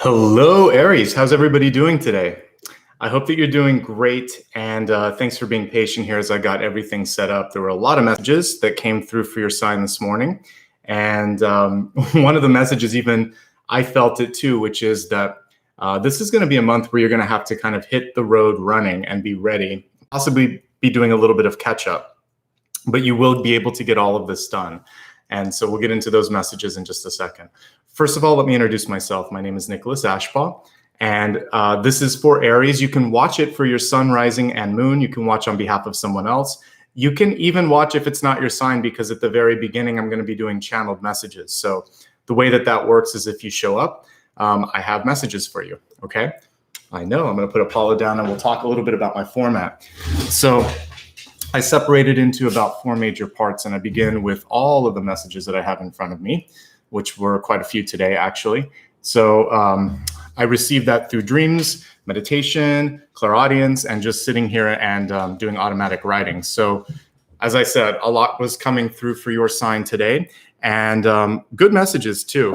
Hello, Aries. How's everybody doing today? I hope that you're doing great, and thanks for being patient here as I got everything set up. There were a lot of messages that came through for your sign this morning, and one of the messages, even I felt it too, which is that this is going to be a month where you're going to have to kind of hit the road running and be ready, possibly be doing a little bit of catch up, but you will be able to get all of this done. And so we'll get into those messages in just a second. First of all, let me introduce myself. My name is Nicholas Ashbaugh, and this is for Aries. You can watch it for your sun, rising, and moon. You can watch on behalf of someone else. You can even watch if it's not your sign, because at the very beginning, I'm going to be doing channeled messages. So the way that that works is if you show up, I have messages for you, okay? I know, I'm going to put Apollo down, and we'll talk a little bit about my format. So I separated into about 4 major parts, and I begin with all of the messages that I have in front of me, which were quite a few today, actually. So I received that through dreams, meditation, clairaudience, and just sitting here and doing automatic writing. So as I said, a lot was coming through for your sign today, and good messages too.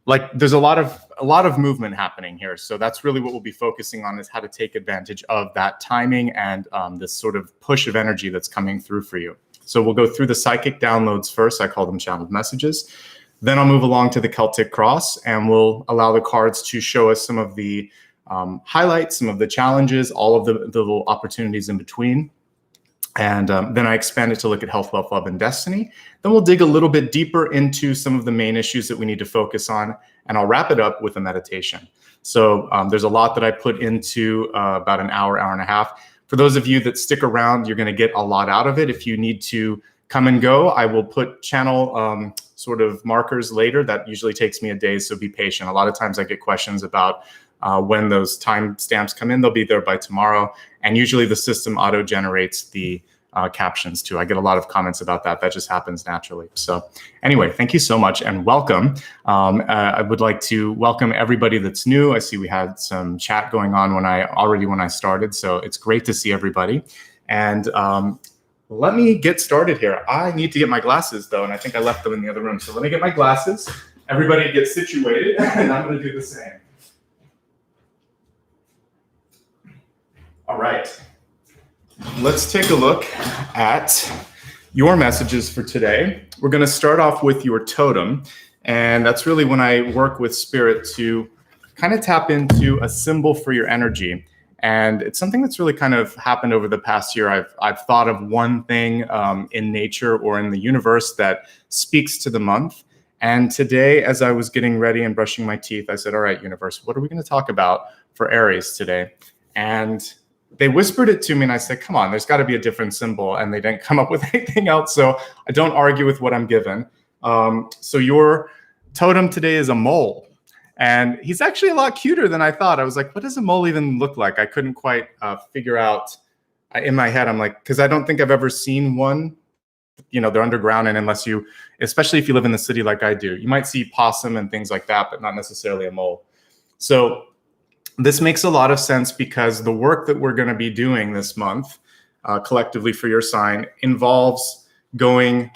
Like there's a lot of movement happening here. So that's really what we'll be focusing on, is how to take advantage of that timing and this sort of push of energy that's coming through for you. So we'll go through the psychic downloads first. I call them channeled messages. Then I'll move along to the Celtic cross, and we'll allow the cards to show us some of the highlights, some of the challenges, all of the little opportunities in between. And then I expand it to look at health, wealth, love, and destiny. Then we'll dig a little bit deeper into some of the main issues that we need to focus on, and I'll wrap it up with a meditation. So there's a lot that I put into about an hour, hour and a half. For those of you that stick around, you're going to get a lot out of it. If you need to come and go, I will put channel sort of markers later. That usually takes me a day, so be patient. A lot of times I get questions about when those time stamps come in. They'll be there by tomorrow. And usually the system auto-generates the captions too. I get a lot of comments about that. That just happens naturally. So anyway, thank you so much and welcome. I would like to welcome everybody that's new. I see we had some chat going on when I started. So it's great to see everybody. And let me get started here. I need to get my glasses though, and I think I left them in the other room. So let me get my glasses. Everybody get situated, and I'm going to do the same. All right, let's take a look at your messages for today. We're going to start off with your totem, and that's really when I work with spirit to kind of tap into a symbol for your energy. And it's something that's really kind of happened over the past year. I've thought of one thing in nature or in the universe that speaks to the month. And today, as I was getting ready and brushing my teeth, I said, all right, universe, what are we going to talk about for Aries today? And they whispered it to me, and I said, come on, there's got to be a different symbol. And they didn't come up with anything else. So I don't argue with what I'm given. So your totem today is a mole. And he's actually a lot cuter than I thought. I was like, what does a mole even look like? I couldn't quite figure out in my head. I'm like, because I don't think I've ever seen one. You know, they're underground. And especially if you live in the city like I do, you might see possum and things like that, but not necessarily a mole. So this makes a lot of sense, because the work that we're going to be doing this month collectively for your sign involves going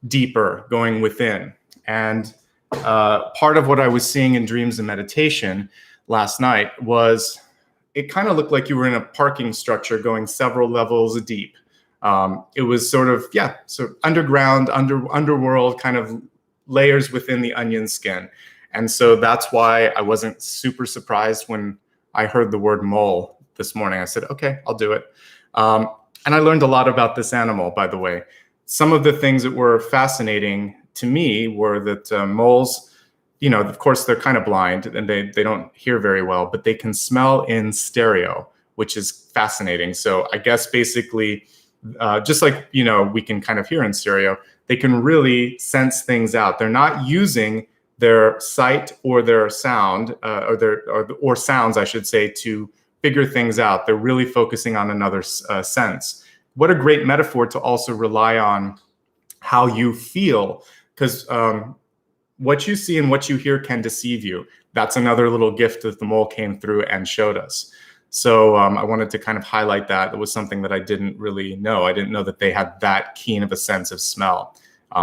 deeper, going within. And part of what I was seeing in dreams and meditation last night was it kind of looked like you were in a parking structure going several levels deep. It was sort of, so underground, underworld kind of layers within the onion skin. And so that's why I wasn't super surprised when I heard the word mole this morning. I said, okay, I'll do it. And I learned a lot about this animal, by the way. Some of the things that were fascinating to me were that moles, you know, of course, they're kind of blind and they don't hear very well, but they can smell in stereo, which is fascinating. So I guess basically, just like, you know, we can kind of hear in stereo, they can really sense things out. They're not using their sight or their sound or sounds, I should say, to figure things out. They're really focusing on another sense. What a great metaphor to also rely on how you feel, because what you see and what you hear can deceive you. That's another little gift that the mole came through and showed us. So I wanted to kind of highlight that. It was something that I didn't really know. I didn't know that they had that keen of a sense of smell.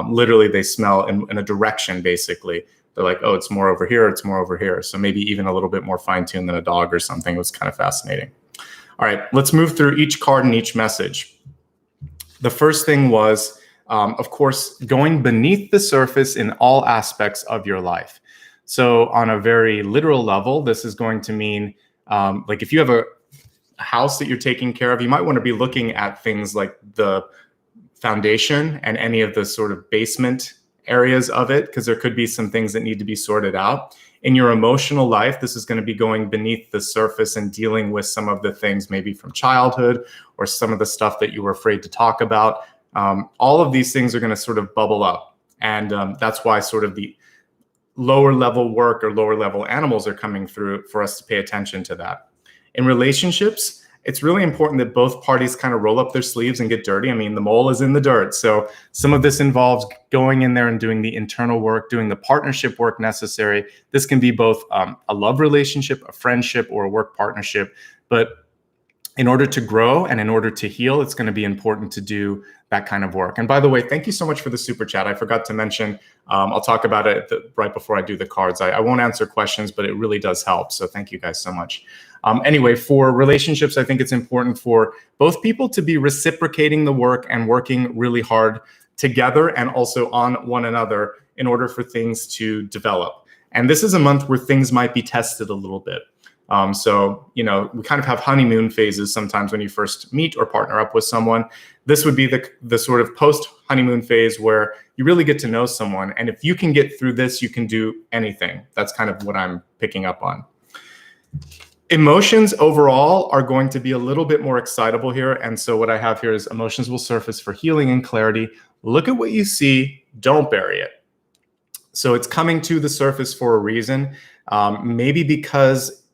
Literally, they smell in a direction, basically, they're like, oh, it's more over here, it's more over here. So maybe even a little bit more fine-tuned than a dog or something. It was kind of fascinating. All right, let's move through each card and each message. The first thing was, of course, going beneath the surface in all aspects of your life. So on a very literal level, this is going to mean, like if you have a house that you're taking care of, you might want to be looking at things like the foundation and any of the sort of basement areas of it, because there could be some things that need to be sorted out. In your emotional life, this is going to be going beneath the surface and dealing with some of the things maybe from childhood or some of the stuff that you were afraid to talk about. All of these things are going to sort of bubble up. And that's why sort of the lower level work or lower level animals are coming through for us to pay attention to that. In relationships, it's really important that both parties kind of roll up their sleeves and get dirty. I mean, the mole is in the dirt. So some of this involves going in there and doing the internal work, doing the partnership work necessary. This can be both a love relationship, a friendship, or a work partnership. But in order to grow and in order to heal, it's going to be important to do that kind of work. And by the way, thank you so much for the super chat. I forgot to mention, I'll talk about it right before I do the cards. I won't answer questions, but it really does help. So thank you guys so much. Anyway, for relationships, I think it's important for both people to be reciprocating the work and working really hard together and also on one another in order for things to develop. And this is a month where things might be tested a little bit. So, you know, we kind of have honeymoon phases sometimes when you first meet or partner up with someone. This would be the sort of post-honeymoon phase where you really get to know someone. And if you can get through this, you can do anything. That's kind of what I'm picking up on. Emotions overall are going to be a little bit more excitable here. And so what I have here is emotions will surface for healing and clarity. Look at what you see. Don't bury it. So it's coming to the surface for a reason. Maybe because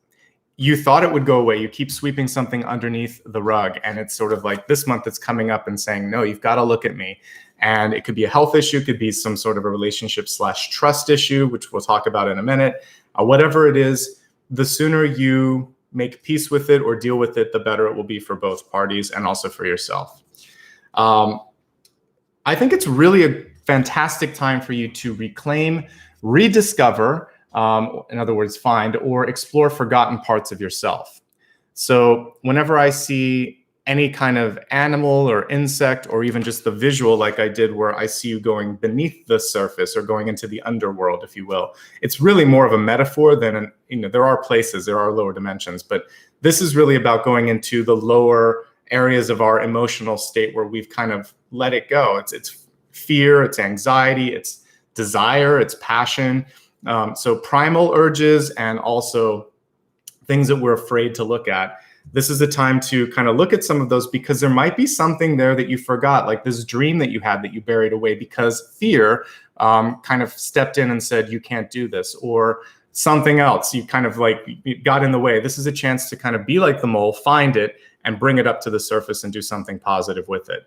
you thought it would go away. You keep sweeping something underneath the rug. And it's sort of like this month it's coming up and saying, no, you've got to look at me. And it could be a health issue. It could be some sort of a relationship/trust issue, which we'll talk about in a minute. Whatever it is, the sooner you make peace with it or deal with it, the better it will be for both parties and also for yourself. I think it's really a fantastic time for you to reclaim, rediscover, in other words, find or explore forgotten parts of yourself. So whenever I see any kind of animal or insect or even just the visual like I did where I see you going beneath the surface or going into the underworld, if you will, it's really more of a metaphor than, there are places, there are lower dimensions, but this is really about going into the lower areas of our emotional state where we've kind of let it go. It's fear, it's anxiety, it's desire, it's passion. So primal urges and also things that we're afraid to look at. This is the time to kind of look at some of those because there might be something there that you forgot, like this dream that you had that you buried away because fear kind of stepped in and said, you can't do this, or something else. You kind of like got in the way. This is a chance to kind of be like the mole, find it and bring it up to the surface and do something positive with it.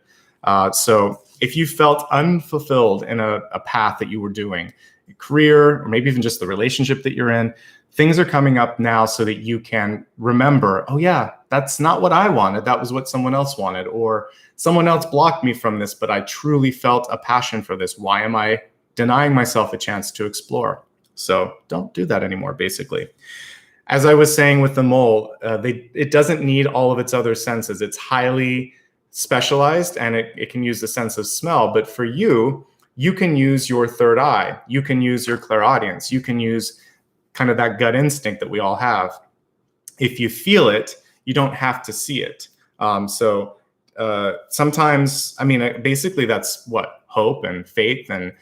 So if you felt unfulfilled in a path that you were doing, a career, or maybe even just the relationship that you're in, things are coming up now so that you can remember, oh yeah, that's not what I wanted. That was what someone else wanted, or someone else blocked me from this, but I truly felt a passion for this. Why am I denying myself a chance to explore? So don't do that anymore, basically. As I was saying with the mole, it doesn't need all of its other senses. It's highly specialized and it can use the sense of smell. But for you, you can use your third eye. You can use your clairaudience. You can use kind of that gut instinct that we all have. If you feel it, you don't have to see it. Sometimes, basically that's what hope and faith and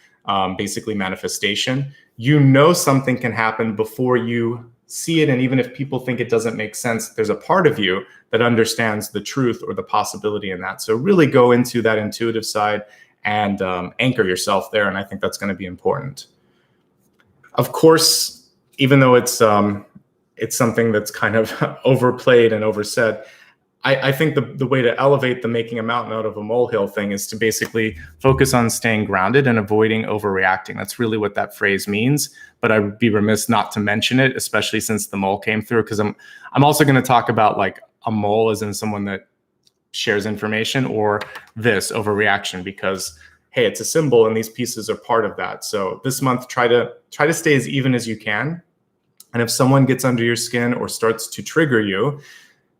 basically manifestation. You know something can happen before you see it. And even if people think it doesn't make sense, there's a part of you that understands the truth or the possibility in that. So really go into that intuitive side and anchor yourself there. And I think that's going to be important. Of course, even though it's something that's kind of overplayed and oversaid, I think the way to elevate the making a mountain out of a molehill thing is to basically focus on staying grounded and avoiding overreacting. That's really what that phrase means. But I would be remiss not to mention it, especially since the mole came through, because I'm also going to talk about like a mole as in someone that shares information, or this overreaction, because hey, it's a symbol and these pieces are part of that. So this month, try to stay as even as you can. And if someone gets under your skin or starts to trigger you,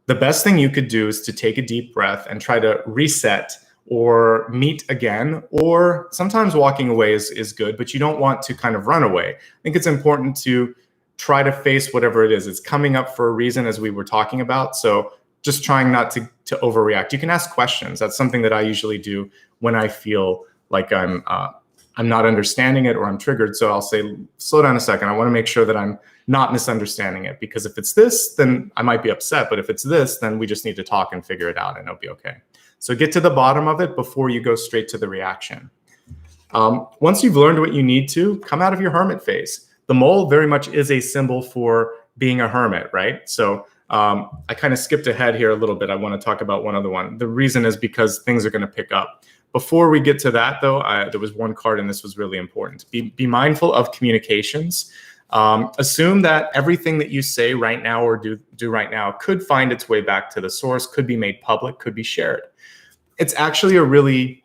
the best thing you could do is to take a deep breath and try to reset or meet again, or sometimes walking away is good, but you don't want to kind of run away. I think it's important to try to face whatever it is. It's coming up for a reason, as we were talking about. So just trying not to overreact. You can ask questions. That's something that I usually do when I feel like I'm not understanding it or I'm triggered. So I'll say, slow down a second. I want to make sure that I'm not misunderstanding it, because if it's this, then I might be upset. But if it's this, then we just need to talk and figure it out and it'll be okay. So get to the bottom of it before you go straight to the reaction. Once you've learned what you need to, come out of your hermit phase. The mole very much is a symbol for being a hermit, right? So I kind of skipped ahead here a little bit. I want to talk about one other one. The reason is because things are going to pick up. Before we get to that, though, there was one card, and this was really important. Be mindful of communications. Assume that everything that you say right now or do right now could find its way back to the source, could be made public, could be shared. It's actually a really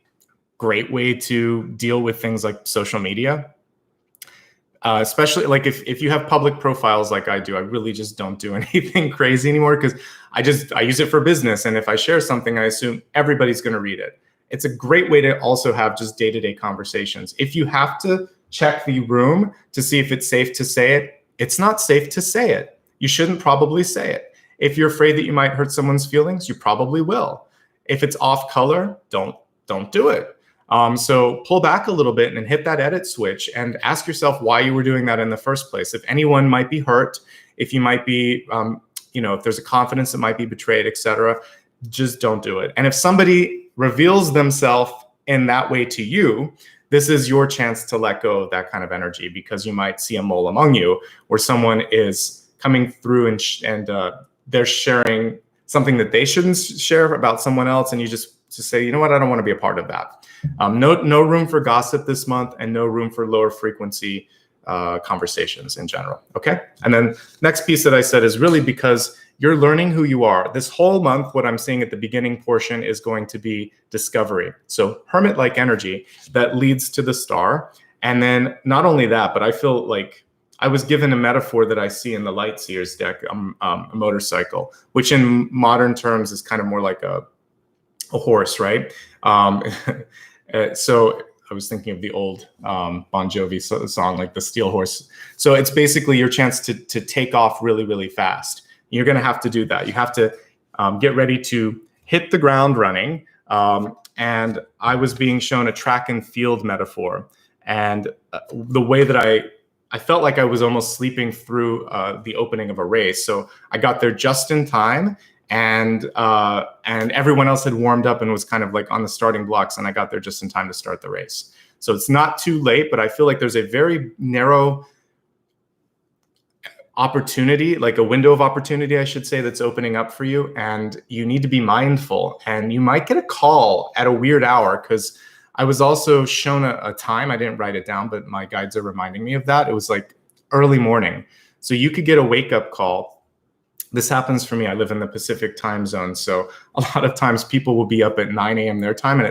great way to deal with things like social media. Especially like if you have public profiles like I do, I really just don't do anything crazy anymore, because I use it for business. And if I share something, I assume everybody's going to read it. It's a great way to also have just day-to-day conversations. If you have to check the room to see if it's safe to say it, it's not safe to say it. You shouldn't probably say it. If you're afraid that you might hurt someone's feelings, you probably will. If it's off color, don't do it. So pull back a little bit and hit that edit switch and ask yourself why you were doing that in the first place. If anyone might be hurt, if you might be, if there's a confidence that might be betrayed, etc., just don't do it. And if somebody reveals themselves in that way to you, this is your chance to let go of that kind of energy, because you might see a mole among you where someone is coming through and they're sharing something that they shouldn't share about someone else, and you just say, you know what, I don't want to be a part of that. No room for gossip this month, and no room for lower frequency conversations in general. Okay. And then next piece that I said is really because you're learning who you are. This whole month, what I'm seeing at the beginning portion is going to be discovery. So hermit-like energy that leads to the star. And then not only that, but I feel like I was given a metaphor that I see in the Light Seers deck, a motorcycle, which in modern terms is kind of more like a horse, right? So I was thinking of the old Bon Jovi song, like the Steel Horse. So it's basically your chance to take off really, really fast. You're going to have to do that. You have to get ready to hit the ground running. And I was being shown a track and field metaphor. And the way that I felt like I was almost sleeping through the opening of a race. So I got there just in time, and everyone else had warmed up and was kind of like on the starting blocks, and I got there just in time to start the race. So it's not too late, but I feel like there's a very narrow opportunity, like a window of opportunity, I should say, that's opening up for you, and you need to be mindful. And you might get a call at a weird hour, because I was also shown a time. I didn't write it down, but my guides are reminding me of that. It was like early morning. So you could get a wake-up call. This happens for me. I live in the Pacific time zone. So a lot of times people will be up at 9 a.m. their time, and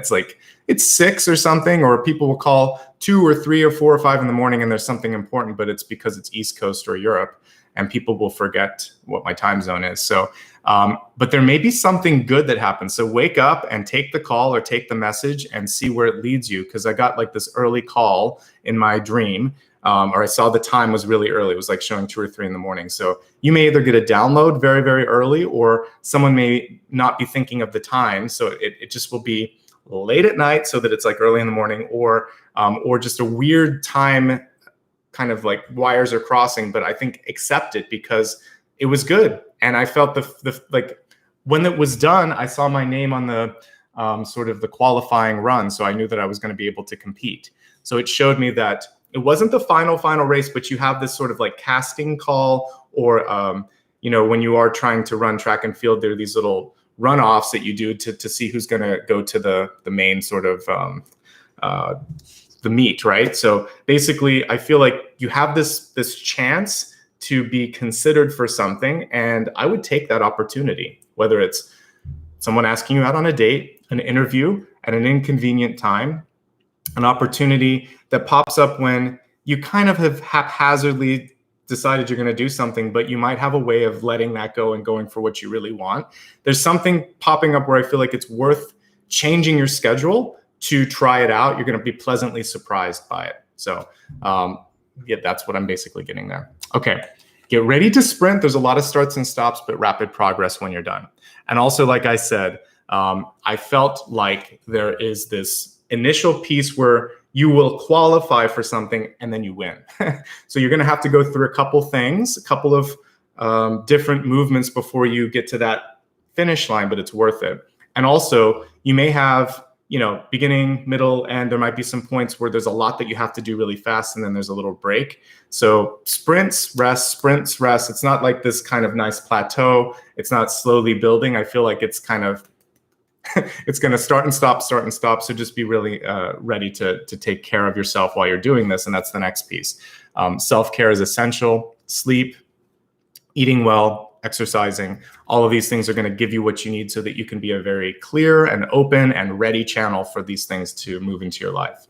it's 6 or something, or people will call 2 or 3 or 4 or 5 in the morning and there's something important, but it's because it's East Coast or Europe, and people will forget what my time zone is. So, but there may be something good that happens. So wake up and take the call or take the message and see where it leads you. Because I got like this early call in my dream, or I saw the time was really early. It was like showing 2 or 3 in the morning. So you may either get a download very, very early, or someone may not be thinking of the time. So it just will be late at night so that it's like early in the morning, or just a weird time, kind of like wires are crossing. But I think accept it, because it was good. And I felt the like when it was done, I saw my name on the sort of the qualifying run. So I knew that I was going to be able to compete. So it showed me that it wasn't the final race, but you have this sort of like casting call, or, when you are trying to run track and field, there are these little runoffs that you do to see who's going to go to the main sort of the meet, right? So basically, I feel like you have this chance to be considered for something, and I would take that opportunity, whether it's someone asking you out on a date, an interview at an inconvenient time. an opportunity that pops up when you kind of have haphazardly decided you're going to do something, but you might have a way of letting that go and going for what you really want. There's something popping up where I feel like it's worth changing your schedule to try it out. You're going to be pleasantly surprised by it. So yeah, that's what I'm basically getting there. Okay, get ready to sprint. There's a lot of starts and stops, but rapid progress when you're done. And also, like I said, I felt like there is this initial piece where you will qualify for something and then you win. So you're going to have to go through a couple things, a couple of different movements before you get to that finish line, but it's worth it. And also you may have, beginning, middle, and there might be some points where there's a lot that you have to do really fast and then there's a little break. So sprints, rest. It's not like this kind of nice plateau. It's not slowly building. I feel like it's kind of it's going to start and stop. So just be really ready to take care of yourself while you're doing this. And that's the next piece. Self-care is essential. Sleep, eating well, exercising, all of these things are going to give you what you need so that you can be a very clear and open and ready channel for these things to move into your life.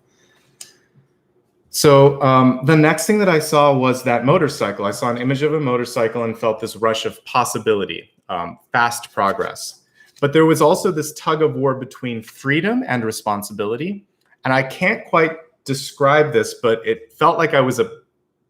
So the next thing that I saw was that motorcycle. I saw an image of a motorcycle and felt this rush of possibility, fast progress. But there was also this tug of war between freedom and responsibility. And I can't quite describe this, but it felt like I was a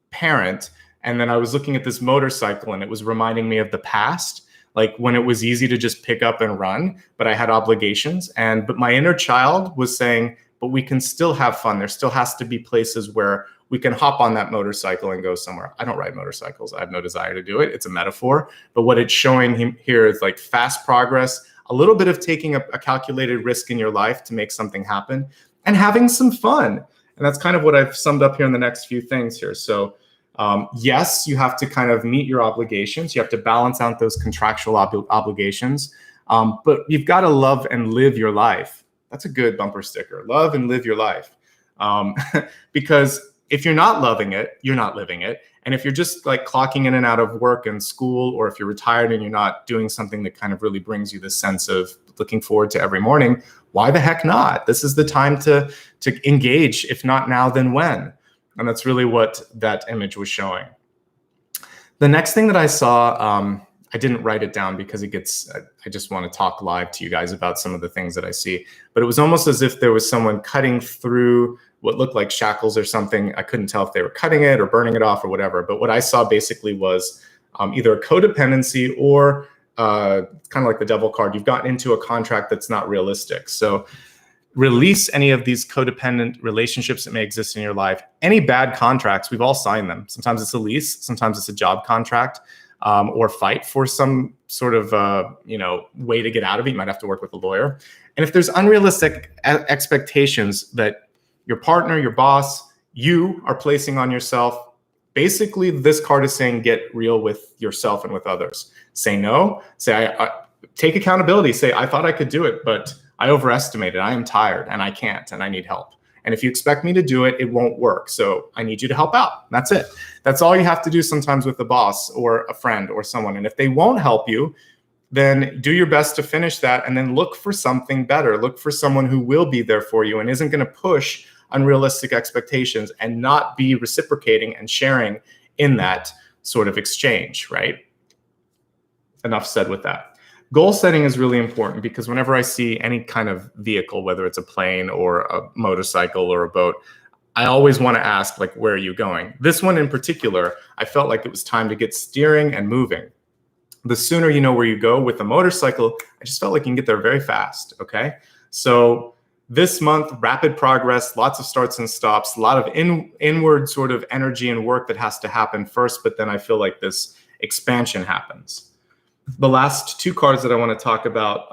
parent. And then I was looking at this motorcycle and it was reminding me of the past, like when it was easy to just pick up and run, but I had obligations. But my inner child was saying, but we can still have fun. There still has to be places where we can hop on that motorcycle and go somewhere. I don't ride motorcycles. I have no desire to do it. It's a metaphor. But what it's showing here is like fast progress, a little bit of taking a calculated risk in your life to make something happen and having some fun. And that's kind of what I've summed up here in the next few things here. So yes, you have to kind of meet your obligations. You have to balance out those contractual obligations, but you've got to love and live your life. That's a good bumper sticker. Love and live your life. Because if you're not loving it, you're not living it. And if you're just like clocking in and out of work and school, or if you're retired and you're not doing something that kind of really brings you this sense of looking forward to every morning, why the heck not? This is the time to engage. If not now, then when? And that's really what that image was showing. The next thing that I saw, I didn't write it down because I just want to talk live to you guys about some of the things that I see. But it was almost as if there was someone cutting through what looked like shackles or something. I couldn't tell if they were cutting it or burning it off or whatever. But what I saw basically was either a codependency or kind of like the devil card. You've gotten into a contract that's not realistic. So release any of these codependent relationships that may exist in your life. Any bad contracts, we've all signed them. Sometimes it's a lease, sometimes it's a job contract, or fight for some sort of way to get out of it. You might have to work with a lawyer. And if there's unrealistic expectations that your partner, your boss, you are placing on yourself, basically this card is saying get real with yourself and with others. Say no, say I take accountability, say I thought I could do it, but I overestimated, I am tired and I can't and I need help. And if you expect me to do it, it won't work. So I need you to help out. That's it. That's all you have to do sometimes with a boss or a friend or someone. And if they won't help you, then do your best to finish that and then look for something better. Look for someone who will be there for you and isn't going to push unrealistic expectations and not be reciprocating and sharing in that sort of exchange, right? Enough said with that. Goal setting is really important because whenever I see any kind of vehicle, whether it's a plane or a motorcycle or a boat, I always want to ask, like, where are you going? This one in particular, I felt like it was time to get steering and moving. The sooner you know where you go with a motorcycle, I just felt like you can get there very fast, okay? So this month, rapid progress, lots of starts and stops, a lot of inward sort of energy and work that has to happen first, but then I feel like this expansion happens. The last two cards that I want to talk about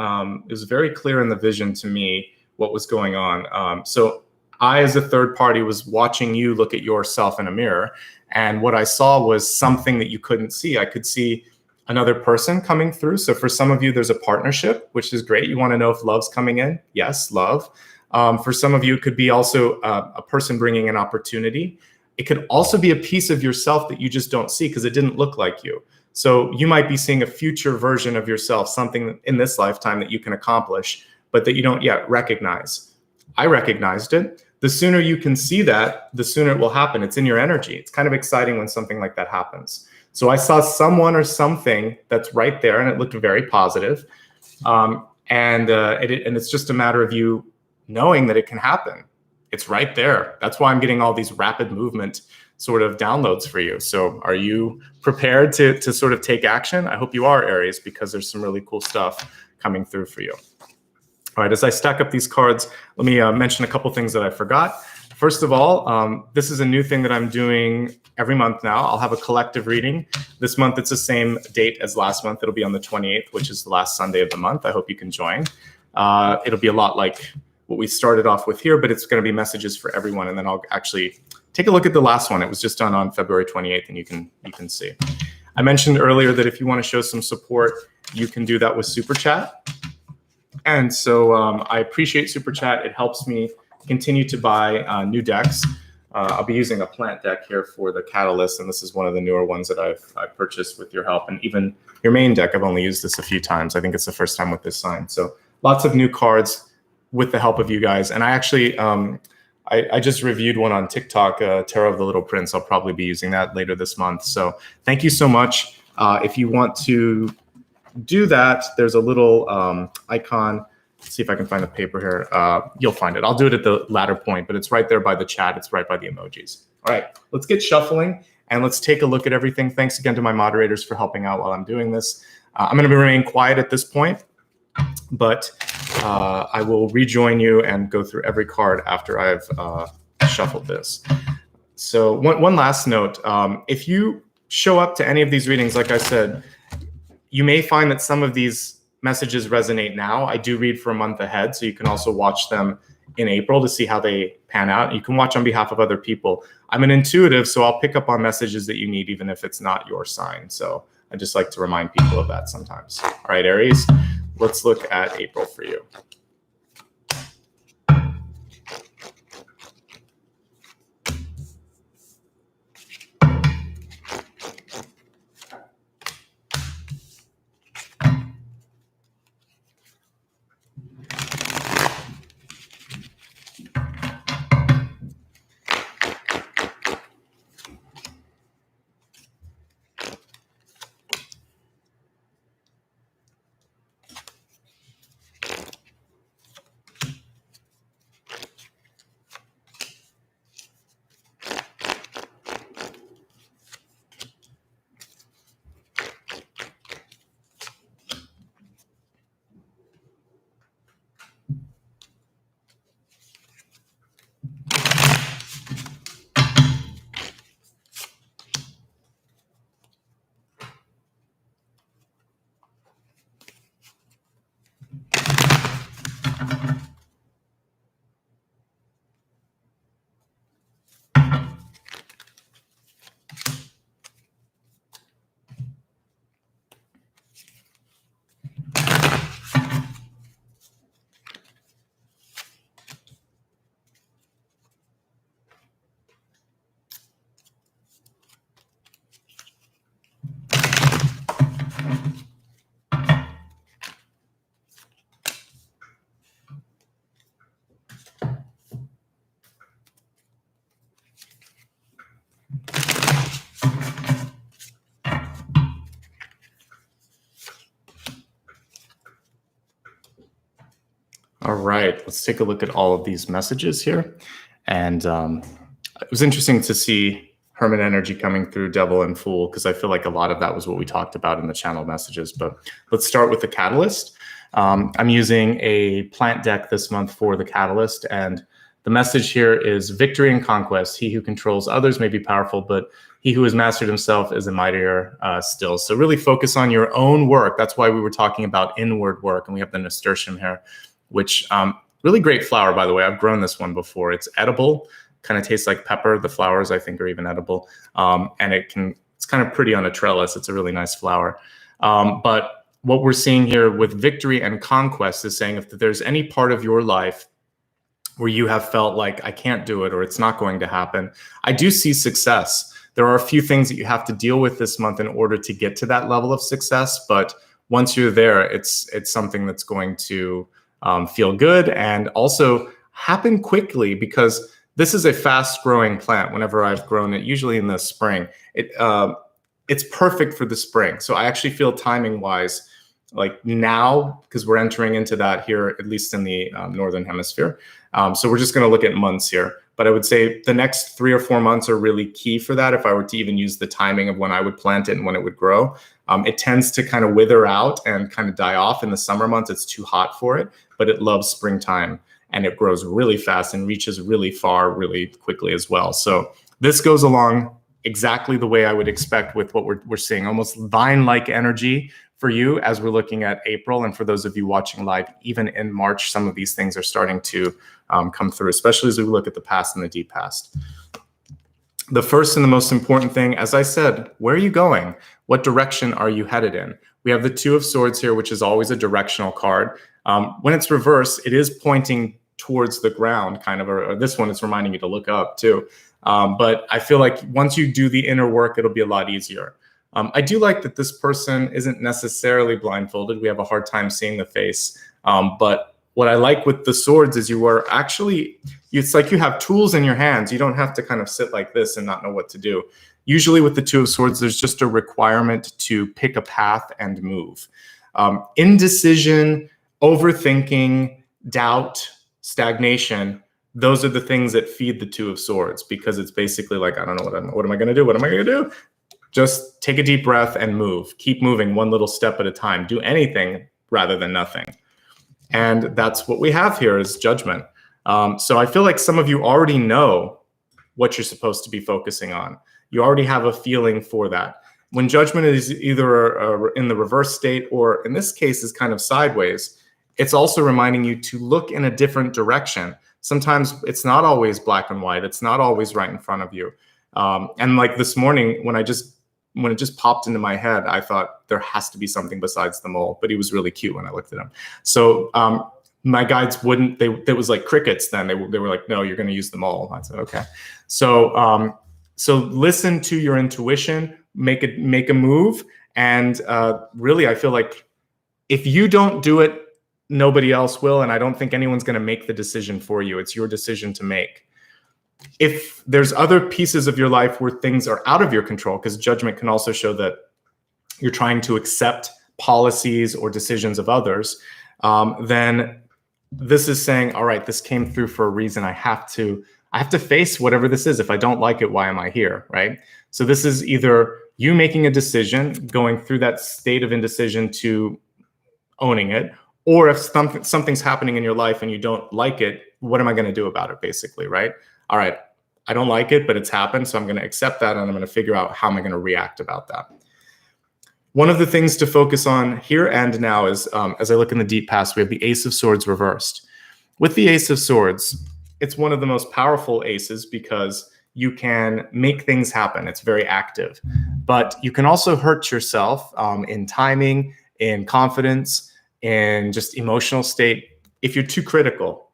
is very clear in the vision to me what was going on. So I, as a third party, was watching you look at yourself in a mirror. And what I saw was something that you couldn't see. I could see another person coming through. So for some of you, there's a partnership, which is great. You want to know if love's coming in? Yes, love. For some of you, it could be also a person bringing an opportunity. It could also be a piece of yourself that you just don't see because it didn't look like you. So you might be seeing a future version of yourself, something in this lifetime that you can accomplish, but that you don't yet recognize. I recognized it. the sooner you can see that, the sooner it will happen. It's in your energy. It's kind of exciting when something like that happens. So I saw someone or something that's right there, and it looked very positive. And it's just a matter of you knowing that it can happen. It's right there. That's why I'm getting all these rapid movement sort of downloads for you. So are you prepared to sort of take action? I hope you are, Aries, because there's some really cool stuff coming through for you. All right, as I stack up these cards, let me mention a couple things that I forgot. First of all, this is a new thing that I'm doing every month now. I'll have a collective reading. This month, it's the same date as last month. It'll be on the 28th, which is the last Sunday of the month. I hope you can join. It'll be a lot like what we started off with here, but it's going to be messages for everyone. And then I'll actually take a look at the last one. It was just done on February 28th, and you can see. I mentioned earlier that if you want to show some support, you can do that with Super Chat. And so I appreciate Super Chat. It helps me continue to buy new decks. I'll be using a plant deck here for the Catalyst, and this is one of the newer ones that I've purchased with your help. And even your main deck, I've only used this a few times. I think it's the first time with this sign. So lots of new cards with the help of you guys. And I actually, I just reviewed one on TikTok, Tarot of the Little Prince. I'll probably be using that later this month. So thank you so much. If you want to do that, there's a little icon. Let's see if I can find the paper here. You'll find it. I'll do it at the latter point, but it's right there by the chat. It's right by the emojis. All right, let's get shuffling and let's take a look at everything. Thanks again to my moderators for helping out while I'm doing this. I'm going to remain quiet at this point, but I will rejoin you and go through every card after I've shuffled this. So one last note. If you show up to any of these readings, like I said, you may find that some of these messages resonate now. I do read for a month ahead, so you can also watch them in April to see how they pan out. You can watch on behalf of other people. I'm an intuitive, so I'll pick up on messages that you need, even if it's not your sign. So I just like to remind people of that sometimes. All right, Aries, let's look at April for you. All right, let's take a look at all of these messages here. And it was interesting to see Hermit energy coming through Devil and Fool, because I feel like a lot of that was what we talked about in the channel messages. But let's start with the Catalyst. I'm using a plant deck this month for the Catalyst, and the message here is victory and conquest. He who controls others may be powerful, but he who has mastered himself is a mightier still. So really focus on your own work. That's why we were talking about inward work, and we have the nasturtium here, which really great flower, by the way. I've grown this one before. It's edible, kind of tastes like pepper. The flowers, I think, are even edible. And it's kind of pretty on a trellis. It's a really nice flower. But what we're seeing here with victory and conquest is saying if there's any part of your life where you have felt like I can't do it or it's not going to happen, I do see success. There are a few things that you have to deal with this month in order to get to that level of success. But once you're there, it's something that's going to feel good. And also happen quickly because this is a fast growing plant. Whenever I've grown it, usually in the spring, it's perfect for the spring. So I actually feel timing wise, like now, because we're entering into that here, at least in the Northern Hemisphere. So we're just going to look at months here. But I would say the next 3 or 4 months are really key for that. If I were to even use the timing of when I would plant it and when it would grow, it tends to kind of wither out and kind of die off in the summer months. It's too hot for it, but it loves springtime and it grows really fast and reaches really far really quickly as well. So this goes along exactly the way I would expect with what we're seeing, almost vine-like energy for you as we're looking at April. And for those of you watching live, even in March, some of these things are starting to come through, especially as we look at the past and the deep past. The first and the most important thing, as I said, where are you going? What direction are you headed in? We have the Two of Swords here, which is always a directional card. When it's reversed, it is pointing towards the ground, kind of, or this one is reminding you to look up too. But I feel like once you do the inner work, it'll be a lot easier. I do like that this person isn't necessarily blindfolded. We have a hard time seeing the face. But what I like with the swords is you are actually, it's like you have tools in your hands. You don't have to kind of sit like this and not know what to do. Usually with the Two of Swords, there's just a requirement to pick a path and move. Indecision, overthinking, doubt, stagnation, those are the things that feed the Two of Swords, because it's basically like, I don't know, what am I going to do? What am I going to do? Just take a deep breath and move. Keep moving one little step at a time. Do anything rather than nothing. And that's what we have here is Judgment. So I feel like some of you already know what you're supposed to be focusing on. You already have a feeling for that. When Judgment is either in the reverse state or in this case is kind of sideways, it's also reminding you to look in a different direction. Sometimes it's not always black and white. It's not always right in front of you. And like this morning, when it just popped into my head, I thought there has to be something besides the mole, but he was really cute when I looked at him. So my guides wouldn't, it was like crickets then. They were like, no, you're going to use the mole. I said, okay. So listen to your intuition, make a move. And really, I feel like if you don't do it, nobody else will. And I don't think anyone's going to make the decision for you. It's your decision to make. If there's other pieces of your life where things are out of your control, because Judgment can also show that you're trying to accept policies or decisions of others, then this is saying, all right, this came through for a reason. I have to face whatever this is. If I don't like it, why am I here, right? So this is either you making a decision, going through that state of indecision to owning it, or if something's happening in your life and you don't like it, what am I going to do about it, basically, right? All right, I don't like it, but it's happened, so I'm going to accept that, and I'm going to figure out how am I going to react about that. One of the things to focus on here and now is, as I look in the deep past, we have the Ace of Swords reversed. With the Ace of Swords, it's one of the most powerful aces because you can make things happen. It's very active. But you can also hurt yourself in timing, in confidence, in just emotional state if you're too critical.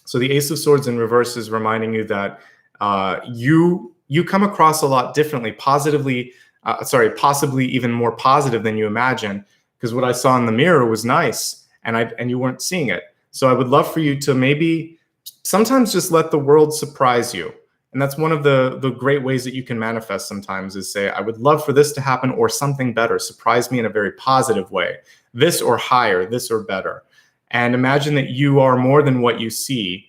So the Ace of Swords in reverse is reminding you that you come across a lot differently, possibly even more positive than you imagine, because what I saw in the mirror was nice and you weren't seeing it. So I would love for you to maybe sometimes just let the world surprise you. And that's one of the great ways that you can manifest sometimes is say, I would love for this to happen or something better. Surprise me in a very positive way. This or higher, this or better. And imagine that you are more than what you see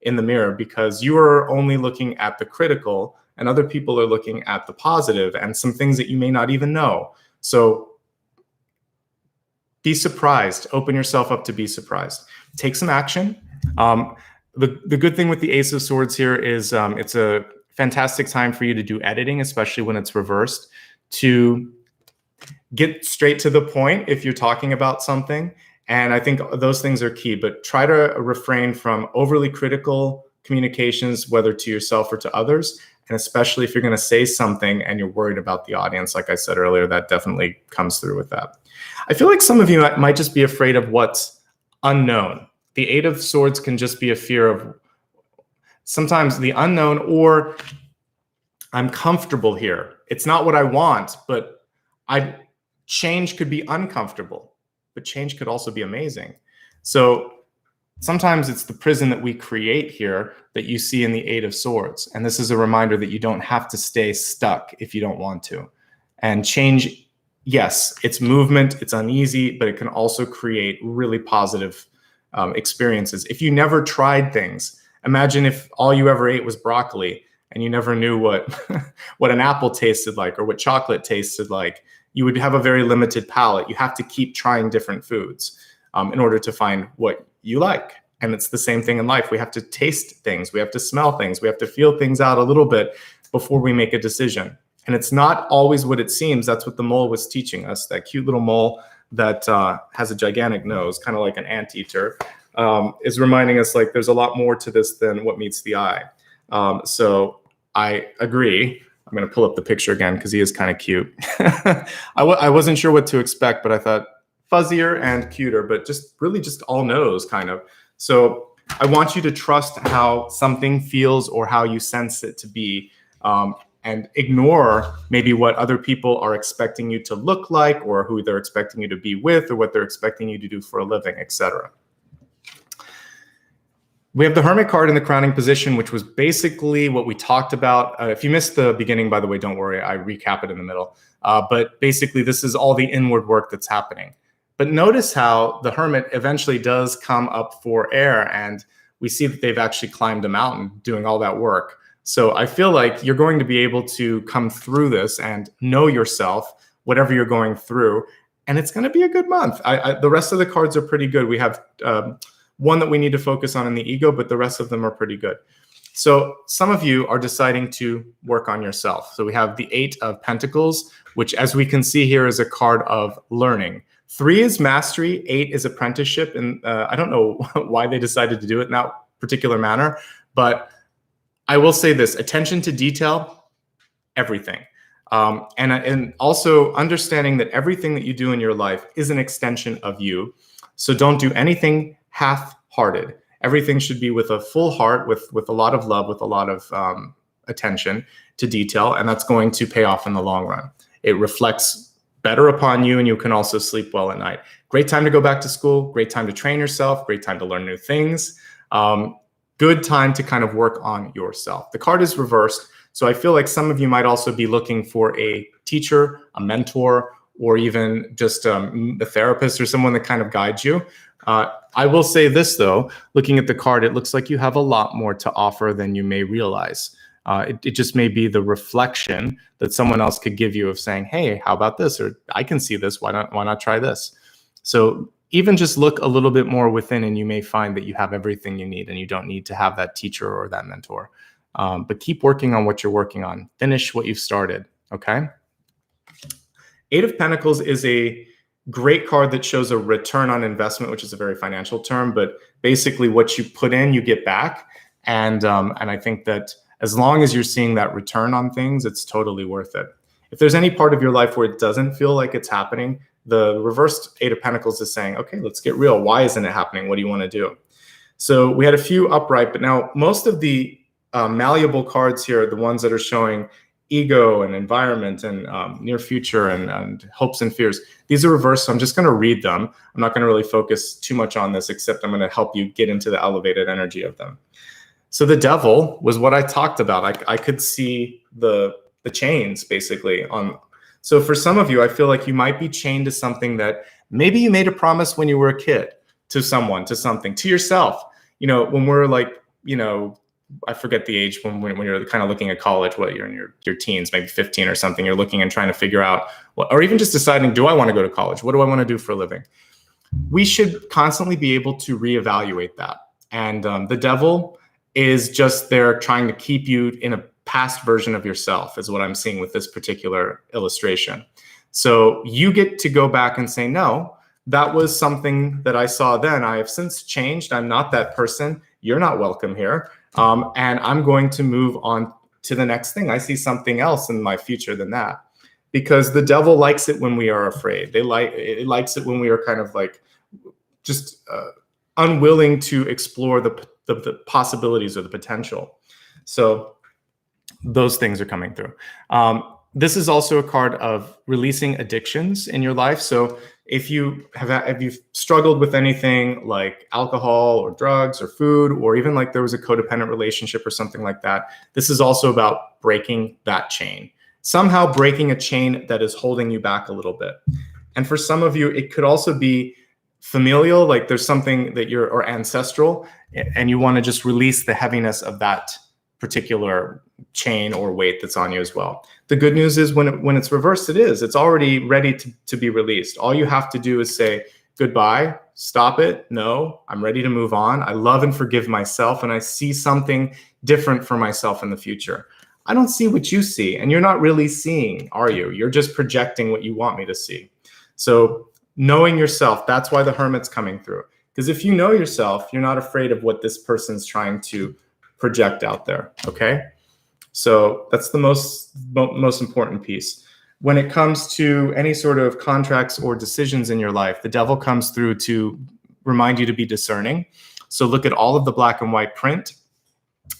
in the mirror, because you are only looking at the critical and other people are looking at the positive and some things that you may not even know. So be surprised. Open yourself up to be surprised. Take some action. The good thing with the Ace of Swords here is it's a fantastic time for you to do editing, especially when it's reversed, to get straight to the point if you're talking about something. And I think those things are key, but try to refrain from overly critical communications, whether to yourself or to others. And especially if you're going to say something and you're worried about the audience, like I said earlier, that definitely comes through with that. I feel like some of you might just be afraid of what's unknown. The Eight of Swords can just be a fear of sometimes the unknown, or I'm comfortable here. It's not what I want, but change could be uncomfortable, but change could also be amazing. So sometimes it's the prison that we create here that you see in the Eight of Swords. And this is a reminder that you don't have to stay stuck if you don't want to. And change, yes, it's movement, it's uneasy, but it can also create really positive experiences. If you never tried things, imagine if all you ever ate was broccoli and you never knew what, what an apple tasted like or what chocolate tasted like. You would have a very limited palate. You have to keep trying different foods in order to find what you like. And it's the same thing in life. We have to taste things. We have to smell things. We have to feel things out a little bit before we make a decision. And it's not always what it seems. That's what the mole was teaching us, that cute little mole that has a gigantic nose, kind of like an anteater, is reminding us like there's a lot more to this than what meets the eye. So I agree. I'm going to pull up the picture again because he is kind of cute. I wasn't sure what to expect, but I thought fuzzier and cuter, but just really just all nose kind of. So I want you to trust how something feels or how you sense it to be, and ignore maybe what other people are expecting you to look like or who they're expecting you to be with or what they're expecting you to do for a living, etc. We have the Hermit card in the crowning position, which was basically what we talked about. If you missed the beginning, by the way, don't worry, I recap it in the middle. But basically, this is all the inward work that's happening. But notice how the Hermit eventually does come up for air, and we see that they've actually climbed a mountain doing all that work. So I feel like you're going to be able to come through this and know yourself, whatever you're going through, and it's going to be a good month. The rest of the cards are pretty good. We have one that we need to focus on in the ego, but the rest of them are pretty good. So some of you are deciding to work on yourself. So we have the Eight of Pentacles, which as we can see here is a card of learning. 3 is mastery, 8 is apprenticeship. And I don't know why they decided to do it in that particular manner, but I will say this: attention to detail, everything. And also understanding that everything that you do in your life is an extension of you. So don't do anything half-hearted. Everything should be with a full heart, with a lot of love, with a lot of attention to detail, and that's going to pay off in the long run. It reflects better upon you, and you can also sleep well at night. Great time to go back to school, great time to train yourself, great time to learn new things. Good time to kind of work on yourself. The card is reversed, so I feel like some of you might also be looking for a teacher, a mentor, or even just a therapist or someone that kind of guides you. I will say this though, looking at the card, it looks like you have a lot more to offer than you may realize. It just may be the reflection that someone else could give you of saying, hey, how about this? Or I can see this, why not try this? So even just look a little bit more within and you may find that you have everything you need and you don't need to have that teacher or that mentor. But keep working on what you're working on. Finish what you've started, okay? Eight of Pentacles is a great card that shows a return on investment, which is a very financial term, but basically what you put in, you get back. And I think that as long as you're seeing that return on things, it's totally worth it. If there's any part of your life where it doesn't feel like it's happening, the reversed Eight of Pentacles is saying, okay, let's get real. Why isn't it happening? What do you want to do? So we had a few upright, but now most of the malleable cards here are the ones that are showing ego and environment and near future and hopes and fears. These are reversed, so I'm just going to read them. I'm not going to really focus too much on this, except I'm going to help you get into the elevated energy of them. So the Devil was what I talked about. I could see the chains basically on. So for some of you, I feel like you might be chained to something that maybe you made a promise when you were a kid to someone, to something, to yourself. You know, when we're like, you know, I forget the age when you're kind of looking at college, what you're in your teens, maybe 15 or something, you're looking and trying to figure out what, or even just deciding, do I want to go to college? What do I want to do for a living? We should constantly be able to reevaluate that. And the Devil is just there trying to keep you in a past version of yourself, is what I'm seeing with this particular illustration. So you get to go back and say, no, that was something that I saw then. I have since changed. I'm not that person. You're not welcome here. And I'm going to move on to the next thing. I see something else in my future than that. Because the Devil likes it when we are afraid. It likes it when we are kind of like just unwilling to explore the possibilities or the potential. So those things are coming through. This is also a card of releasing addictions in your life. So if you've struggled with anything like alcohol or drugs or food, or even like there was a codependent relationship or something like that, this is also about breaking that chain. Somehow breaking a chain that is holding you back a little bit. And for some of you, it could also be familial, like there's something that or ancestral, and you want to just release the heaviness of that particular chain or weight that's on you as well. The good news is when it's reversed, it's already ready to be released. All you have to do is say goodbye, stop it. No, I'm ready to move on. I love and forgive myself, and I see something different for myself in the future. I don't see what you see, and you're not really seeing, are you? You're just projecting what you want me to see. So knowing yourself, that's why the Hermit's coming through. Because if you know yourself, you're not afraid of what this person's trying to project out there, okay? So that's the most important piece. When it comes to any sort of contracts or decisions in your life, the devil comes through to remind you to be discerning. So look at all of the black and white print,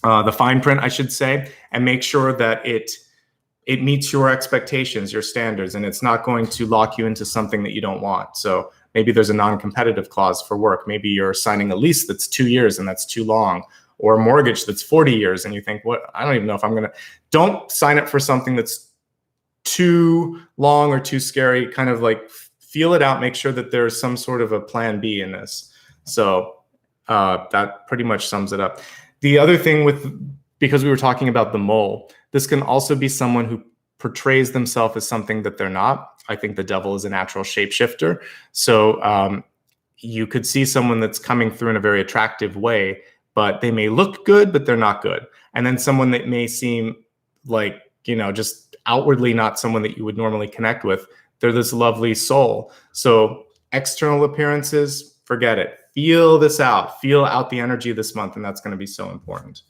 the fine print, I should say, and make sure that it meets your expectations, your standards, and it's not going to lock you into something that you don't want. So maybe there's a non-competitive clause for work. Maybe you're signing a lease that's 2 years and that's too long, or a mortgage that's 40 years and you think, what? I don't even know if I'm don't sign up for something that's too long or too scary. Kind of like feel it out, make sure that there's some sort of a plan B in this. So that pretty much sums it up. The other thing because we were talking about the mole, this can also be someone who portrays themselves as something that they're not. I think the devil is a natural shapeshifter. So you could see someone that's coming through in a very attractive way, but they may look good, but they're not good. And then someone that may seem like, just outwardly not someone that you would normally connect with. They're this lovely soul. So external appearances, forget it. Feel this out. Feel out the energy this month, and that's going to be so important.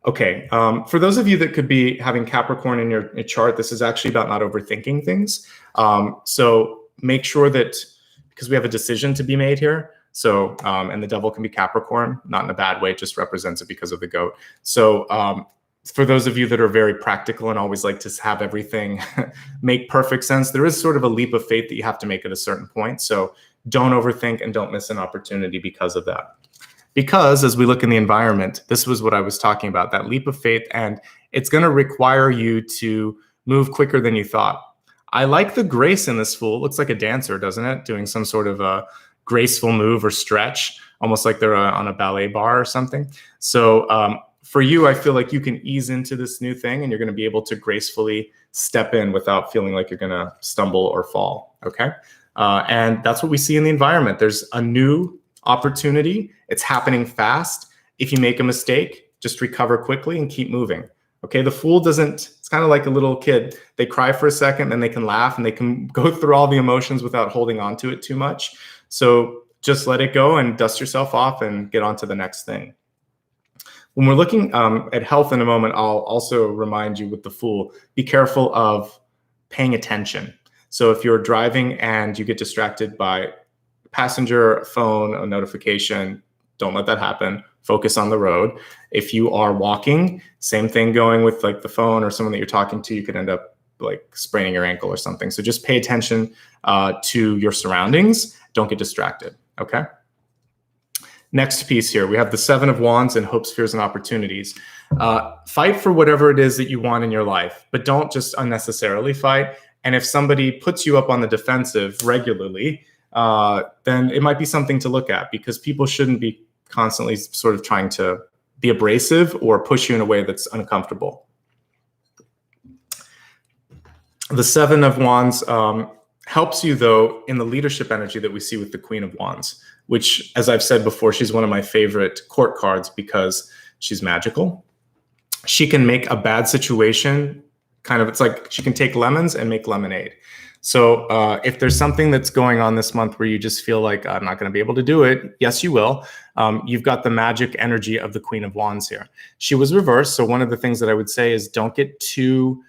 Okay, for those of you that could be having Capricorn in your chart, this is actually about not overthinking things. So make sure that, because we have a decision to be made here, so, and the devil can be Capricorn, not in a bad way, it just represents it because of the goat. So for those of you that are very practical and always like to have everything make perfect sense, there is sort of a leap of faith that you have to make at a certain point. So don't overthink and don't miss an opportunity because of that. Because as we look in the environment, this was what I was talking about, that leap of faith, and it's going to require you to move quicker than you thought. I like the grace in this Fool. It looks like a dancer, doesn't it? Doing some sort of a graceful move or stretch, almost like they're on a ballet bar or something. So for you, I feel like you can ease into this new thing and you're going to be able to gracefully step in without feeling like you're going to stumble or fall, okay? And that's what we see in the environment. There's a new opportunity. It's happening fast. If you make a mistake, just recover quickly and keep moving. Okay, the Fool it's kind of like a little kid. They cry for a second, then they can laugh and they can go through all the emotions without holding on to it too much. So just let it go and dust yourself off and get on to the next thing. When we're looking at health in a moment, I'll also remind you with the Fool, be careful of paying attention. So if you're driving and you get distracted by passenger, phone, a notification, don't let that happen. Focus on the road. If you are walking, same thing going with like the phone or someone that you're talking to, you could end up like spraining your ankle or something. So just pay attention to your surroundings. Don't get distracted, okay? Next piece here, we have the Seven of Wands and hopes, fears, and opportunities. Fight for whatever it is that you want in your life, but don't just unnecessarily fight. And if somebody puts you up on the defensive regularly, then it might be something to look at, because people shouldn't be constantly sort of trying to be abrasive or push you in a way that's uncomfortable. The Seven of Wands helps you, though, in the leadership energy that we see with the Queen of Wands, which, as I've said before, she's one of my favorite court cards because she's magical. She can make a bad situation kind of, it's like she can take lemons and make lemonade. So if there's something that's going on this month where you just feel like I'm not going to be able to do it, yes, you will. You've got the magic energy of the Queen of Wands here. She was reversed. So one of the things that I would say is don't get too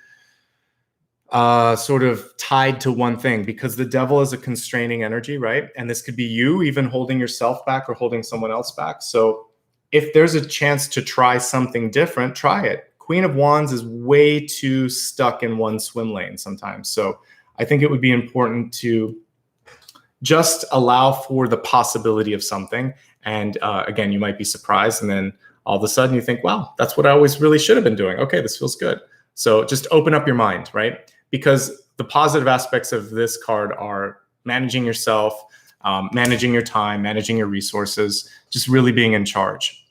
sort of tied to one thing, because the devil is a constraining energy, right? And this could be you even holding yourself back or holding someone else back. So if there's a chance to try something different, try it. Queen of Wands is way too stuck in one swim lane sometimes. So I think it would be important to just allow for the possibility of something. And again, you might be surprised, and then all of a sudden you think, wow, that's what I always really should have been doing. Okay, this feels good. So just open up your mind, right? Because the positive aspects of this card are managing yourself, managing your time, managing your resources, just really being in charge.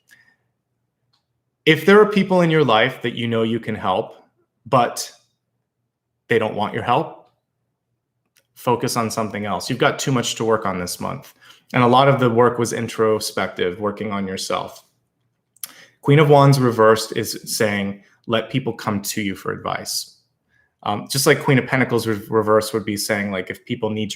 If there are people in your life that you know you can help, but they don't want your help, focus on something else. You've got too much to work on this month. And a lot of the work was introspective, working on yourself. Queen of Wands reversed is saying, let people come to you for advice. Just like Queen of Pentacles reverse would be saying, like, if people need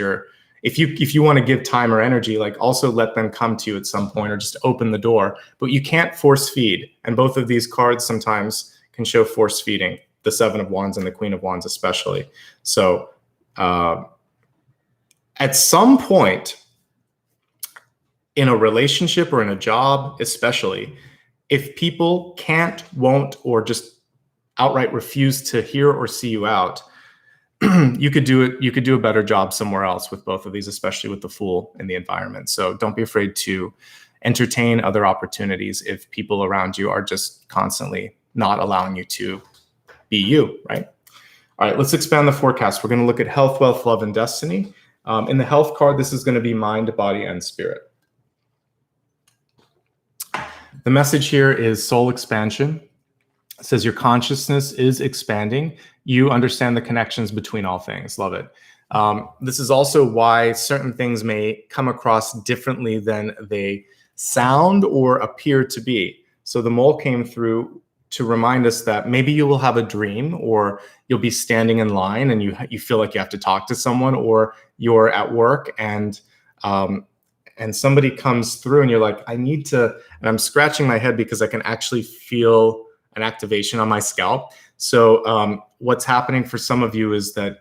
if you want to give time or energy, like, also let them come to you at some point, or just open the door. But you can't force feed. And both of these cards sometimes can show force feeding, the Seven of Wands and the Queen of Wands especially. So at some point in a relationship or in a job, especially, if people can't, won't, or just outright refuse to hear or see you out, you could do it. You could do a better job somewhere else with both of these, especially with the Fool in the environment. So don't be afraid to entertain other opportunities if people around you are just constantly not allowing you to be you, right? All right, let's expand the forecast. We're going to look at health, wealth, love, and destiny. In the health card, this is going to be mind, body, and spirit. The message here is soul expansion. It says your consciousness is expanding. You understand the connections between all things. Love it. This is also why certain things may come across differently than they sound or appear to be. So the mole came through to remind us that maybe you will have a dream, or you'll be standing in line and you feel like you have to talk to someone, or you're at work and somebody comes through and you're like, I need to, and I'm scratching my head because I can actually feel an activation on my scalp. So what's happening for some of you is that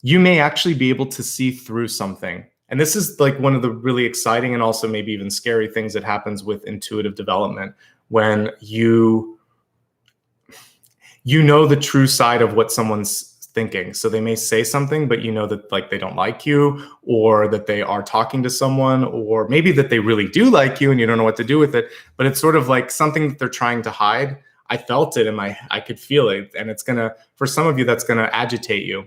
you may actually be able to see through something. And this is like one of the really exciting and also maybe even scary things that happens with intuitive development, when you know the true side of what someone's thinking. So they may say something, but you know that, like, they don't like you, or that they are talking to someone, or maybe that they really do like you and you don't know what to do with it. But it's sort of like something that they're trying to hide. I felt it I could feel it. And it's gonna, for some of you, that's gonna agitate you.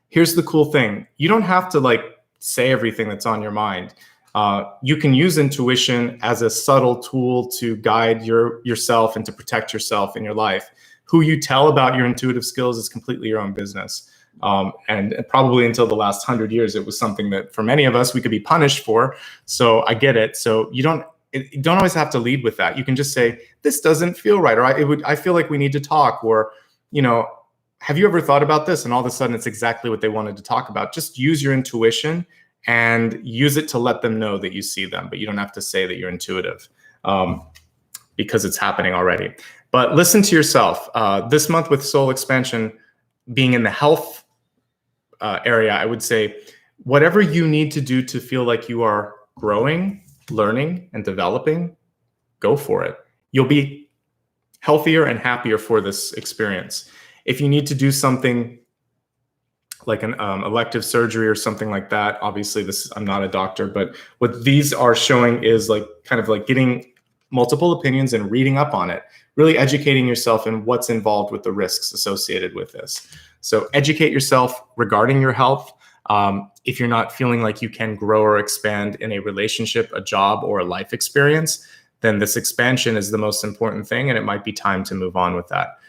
Here's the cool thing. You don't have to like say everything that's on your mind. You can use intuition as a subtle tool to guide yourself and to protect yourself in your life. Who you tell about your intuitive skills is completely your own business. And probably until the last 100 years, it was something that for many of us, we could be punished for. So I get it. So you don't always have to lead with that. You can just say, this doesn't feel right. Or I feel like we need to talk. Or, have you ever thought about this? And all of a sudden it's exactly what they wanted to talk about. Just use your intuition and use it to let them know that you see them, but you don't have to say that you're intuitive because it's happening already. But listen to yourself. This month with soul expansion being in the health area, I would say whatever you need to do to feel like you are growing, learning, and developing, go for it. You'll be healthier and happier for this experience. If you need to do something like an elective surgery or something like that, obviously I'm not a doctor, but what these are showing is like kind of like getting multiple opinions and reading up on it, really educating yourself in what's involved with the risks associated with this. So educate yourself regarding your health. If you're not feeling like you can grow or expand in a relationship, a job, or a life experience, then this expansion is the most important thing, and it might be time to move on with that.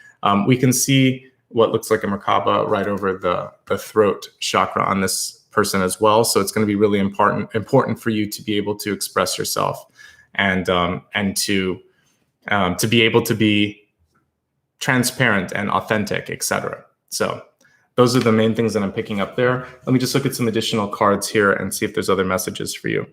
We can see what looks like a Merkaba right over the throat chakra on this person as well. So it's going to be really important for you to be able to express yourself and to be able to be transparent and authentic, etc. So those are the main things that I'm picking up there. Let me just look at some additional cards here and see if there's other messages for you.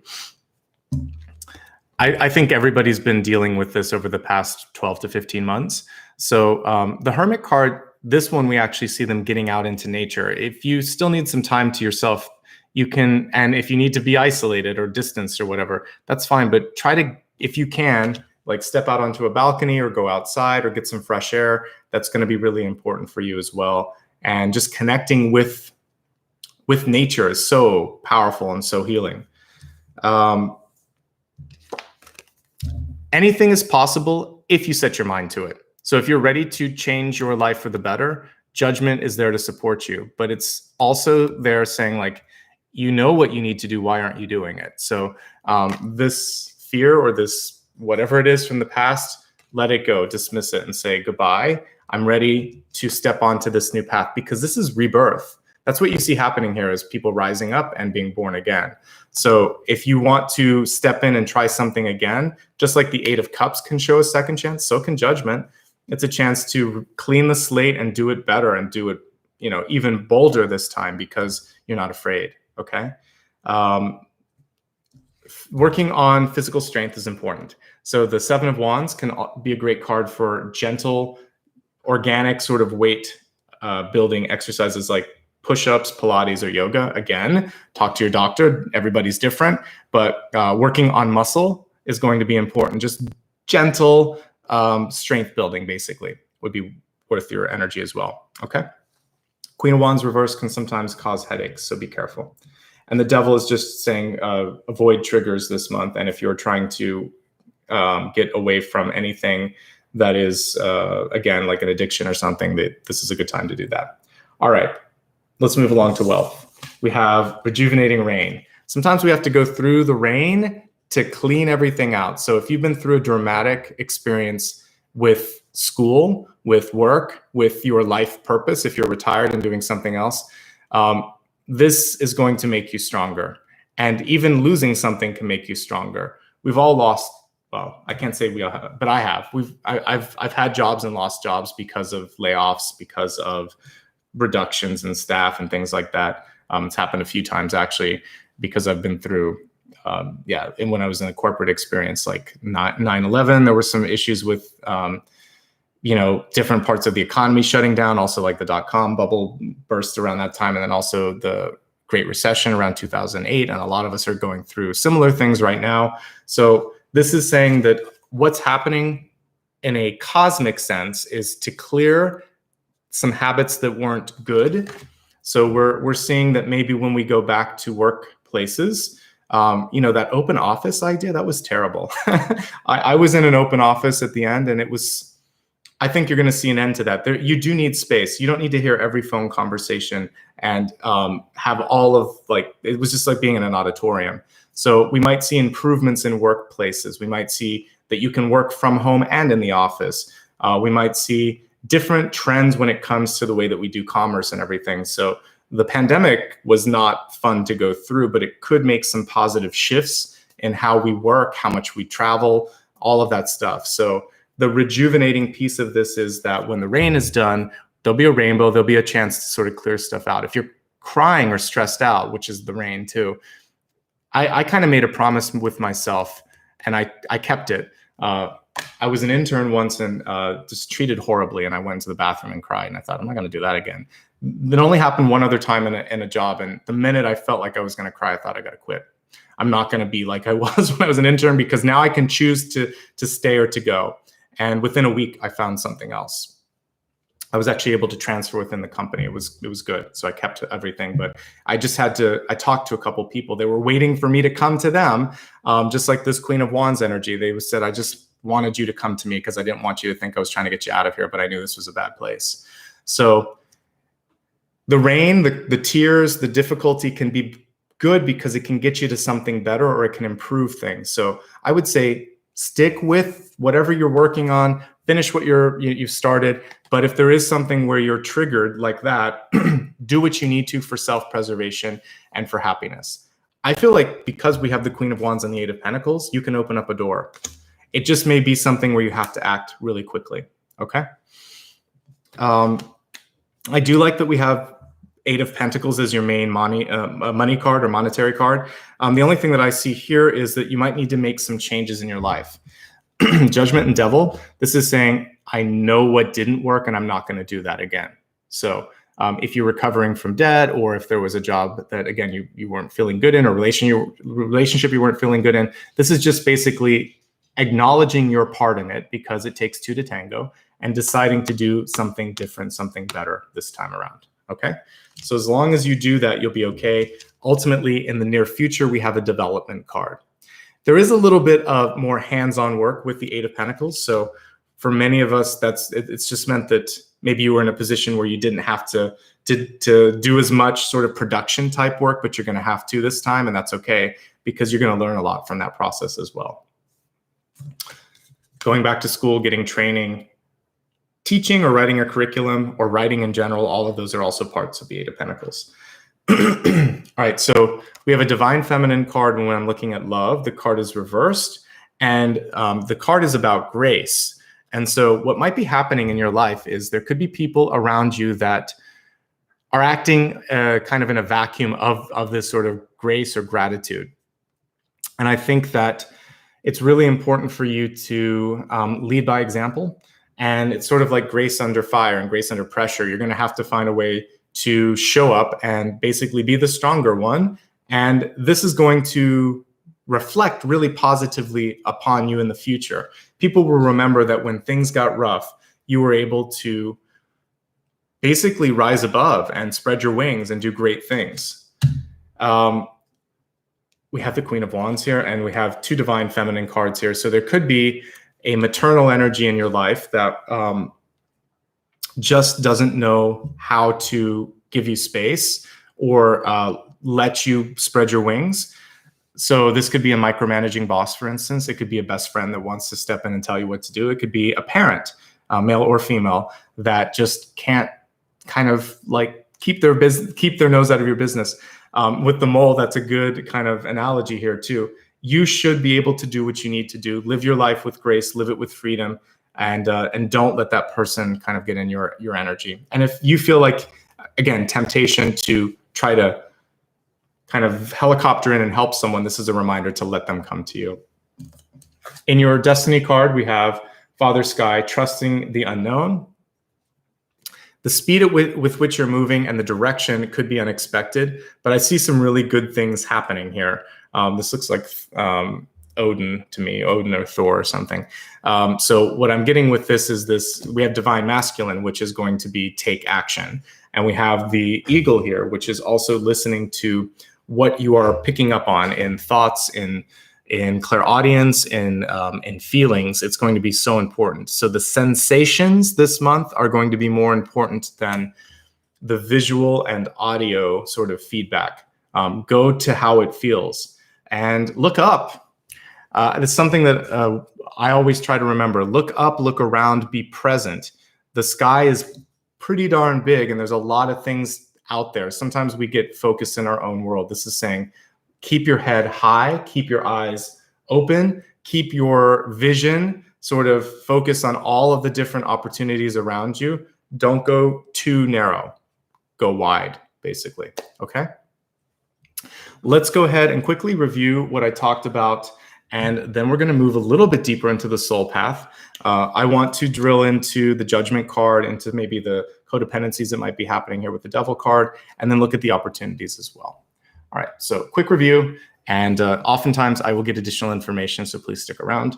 I think everybody's been dealing with this over the past 12 to 15 months. So the Hermit card, this one, we actually see them getting out into nature. If you still need some time to yourself, you can, and if you need to be isolated or distanced or whatever, that's fine. But try to, if you can, like step out onto a balcony or go outside or get some fresh air. That's going to be really important for you as well. and just connecting with nature is so powerful and so healing. Anything is possible if you set your mind to it. So if you're ready to change your life for the better, judgment is there to support you, but it's also there saying like, you know what you need to do, why aren't you doing it? So this fear or this whatever it is from the past, let it go, dismiss it and say goodbye. I'm ready to step onto this new path because this is rebirth. That's what you see happening here is people rising up and being born again. So if you want to step in and try something again, just like the Eight of Cups can show a second chance, so can judgment. It's a chance to clean the slate and do it better and do it, even bolder this time because you're not afraid. Okay. Working on physical strength is important. So the Seven of Wands can be a great card for gentle, organic sort of weight building exercises like push-ups, Pilates, or yoga. Again, talk to your doctor. Everybody's different, but working on muscle is going to be important. Just gentle strength building basically would be worth your energy as well. Okay. Queen of Wands reverse can sometimes cause headaches, so be careful. And the Devil is just saying avoid triggers this month. And if you're trying to get away from anything that is, again, like an addiction or something, that this is a good time to do that. All right, let's move along to wealth. We have rejuvenating rain. Sometimes we have to go through the rain to clean everything out. So if you've been through a dramatic experience with school, with work, with your life purpose, if you're retired and doing something else, this is going to make you stronger. And even losing something can make you stronger. We've all lost, well, I can't say we all have, but I have. I've had jobs and lost jobs because of layoffs, because of reductions in staff and things like that. It's happened a few times actually, because I've been through, and when I was in a corporate experience, like 9/11, there were some issues with, different parts of the economy shutting down, also like the dot-com bubble burst around that time. And then also the Great Recession around 2008. And a lot of us are going through similar things right now. So this is saying that what's happening in a cosmic sense is to clear some habits that weren't good. So we're seeing that maybe when we go back to workplaces, that open office idea, that was terrible. I was in an open office at the end, and I think you're going to see an end to that. You do need space. You don't need to hear every phone conversation and have all of it was just like being in an auditorium. So we might see improvements in workplaces. We might see that you can work from home and in the office. We might see different trends when it comes to the way that we do commerce and everything. So the pandemic was not fun to go through, but it could make some positive shifts in how we work, how much we travel, all of that stuff. So the rejuvenating piece of this is that when the rain is done, there'll be a rainbow, there'll be a chance to sort of clear stuff out. If you're crying or stressed out, which is the rain too, I kind of made a promise with myself and I kept it. I was an intern once and just treated horribly, and I went to the bathroom and cried, and I thought, I'm not going to do that again. It only happened one other time in a job, and the minute I felt like I was going to cry, I thought I got to quit. I'm not going to be like I was when I was an intern, because now I can choose to stay or to go. And within a week, I found something else. I was actually able to transfer within the company. It was good. So I kept everything, but I just I talked to a couple people. They were waiting for me to come to them, just like this Queen of Wands energy. They said, I just wanted you to come to me because I didn't want you to think I was trying to get you out of here, but I knew this was a bad place. So the rain, the tears, the difficulty can be good because it can get you to something better, or it can improve things. So I would say stick with whatever you're working on, finish what you've started. But if there is something where you're triggered like that, do what you need to for self-preservation and for happiness. I feel like because we have the Queen of Wands and the Eight of Pentacles, you can open up a door. It just may be something where you have to act really quickly, okay? I do like that we have Eight of Pentacles as your main money card or monetary card. The only thing that I see here is that you might need to make some changes in your life. Judgment and Devil, this is saying, I know what didn't work and I'm not going to do that again. So if you're recovering from debt, or if there was a job that, again, you weren't feeling good in, or relationship you weren't feeling good in, this is just basically acknowledging your part in it, because it takes two to tango, and deciding to do something different, something better this time around. Okay. So as long as you do that, you'll be okay. Ultimately, in the near future, we have a development card. There is a little bit of more hands-on work with the Eight of Pentacles. So for many of us, it's just meant that maybe you were in a position where you didn't have to do as much sort of production type work, but you're going to have to this time, and that's okay because you're going to learn a lot from that process as well. Going back to school, getting training, teaching or writing a curriculum or writing in general, all of those are also parts of the Eight of Pentacles. All right, so we have a Divine Feminine card. When I'm looking at love, the card is reversed, and the card is about grace. And so what might be happening in your life is there could be people around you that are acting kind of in a vacuum of this sort of grace or gratitude. And I think that it's really important for you to lead by example. And it's sort of like grace under fire and grace under pressure. You're going to have to find a way to show up and basically be the stronger one. And this is going to reflect really positively upon you in the future. People will remember that when things got rough, you were able to basically rise above and spread your wings and do great things. We have the Queen of Wands here, and we have two Divine Feminine cards here. So there could be a maternal energy in your life that just doesn't know how to give you space or let you spread your wings. So this could be a micromanaging boss, for instance. It could be a best friend that wants to step in and tell you what to do. It could be a parent, male or female, that just can't kind of like keep their nose out of your business. With the mole, that's a good kind of analogy here too. You should be able to do what you need to do, live your life with grace, live it with freedom, and don't let that person kind of get in your energy. And if you feel like, again, temptation to try to kind of helicopter in and help someone, this is a reminder to let them come to you. In your destiny card, we have Father Sky, trusting the unknown. The speed with which you're moving and the direction could be unexpected, but I see some really good things happening here. This looks like Odin to me, Odin or Thor or something. So what I'm getting with this is this, we have Divine Masculine, which is going to be take action. And we have the Eagle here, which is also listening to what you are picking up on in thoughts, in clairaudience, in feelings. It's going to be so important. So the sensations this month are going to be more important than the visual and audio sort of feedback. Go to how it feels and look up. It's something that I always try to remember. Look up, look around, be present. The sky is pretty darn big, and there's a lot of things out there. Sometimes we get focused in our own world. This is saying, keep your head high, keep your eyes open, keep your vision sort of focus on all of the different opportunities around you. Don't go too narrow, go wide, basically, okay? Let's go ahead and quickly review what I talked about, and then we're gonna move a little bit deeper into the soul path. I want to drill into the Judgment card, into maybe the codependencies that might be happening here with the Devil card, and then look at the opportunities as well. All right, so quick review, and oftentimes I will get additional information, so please stick around.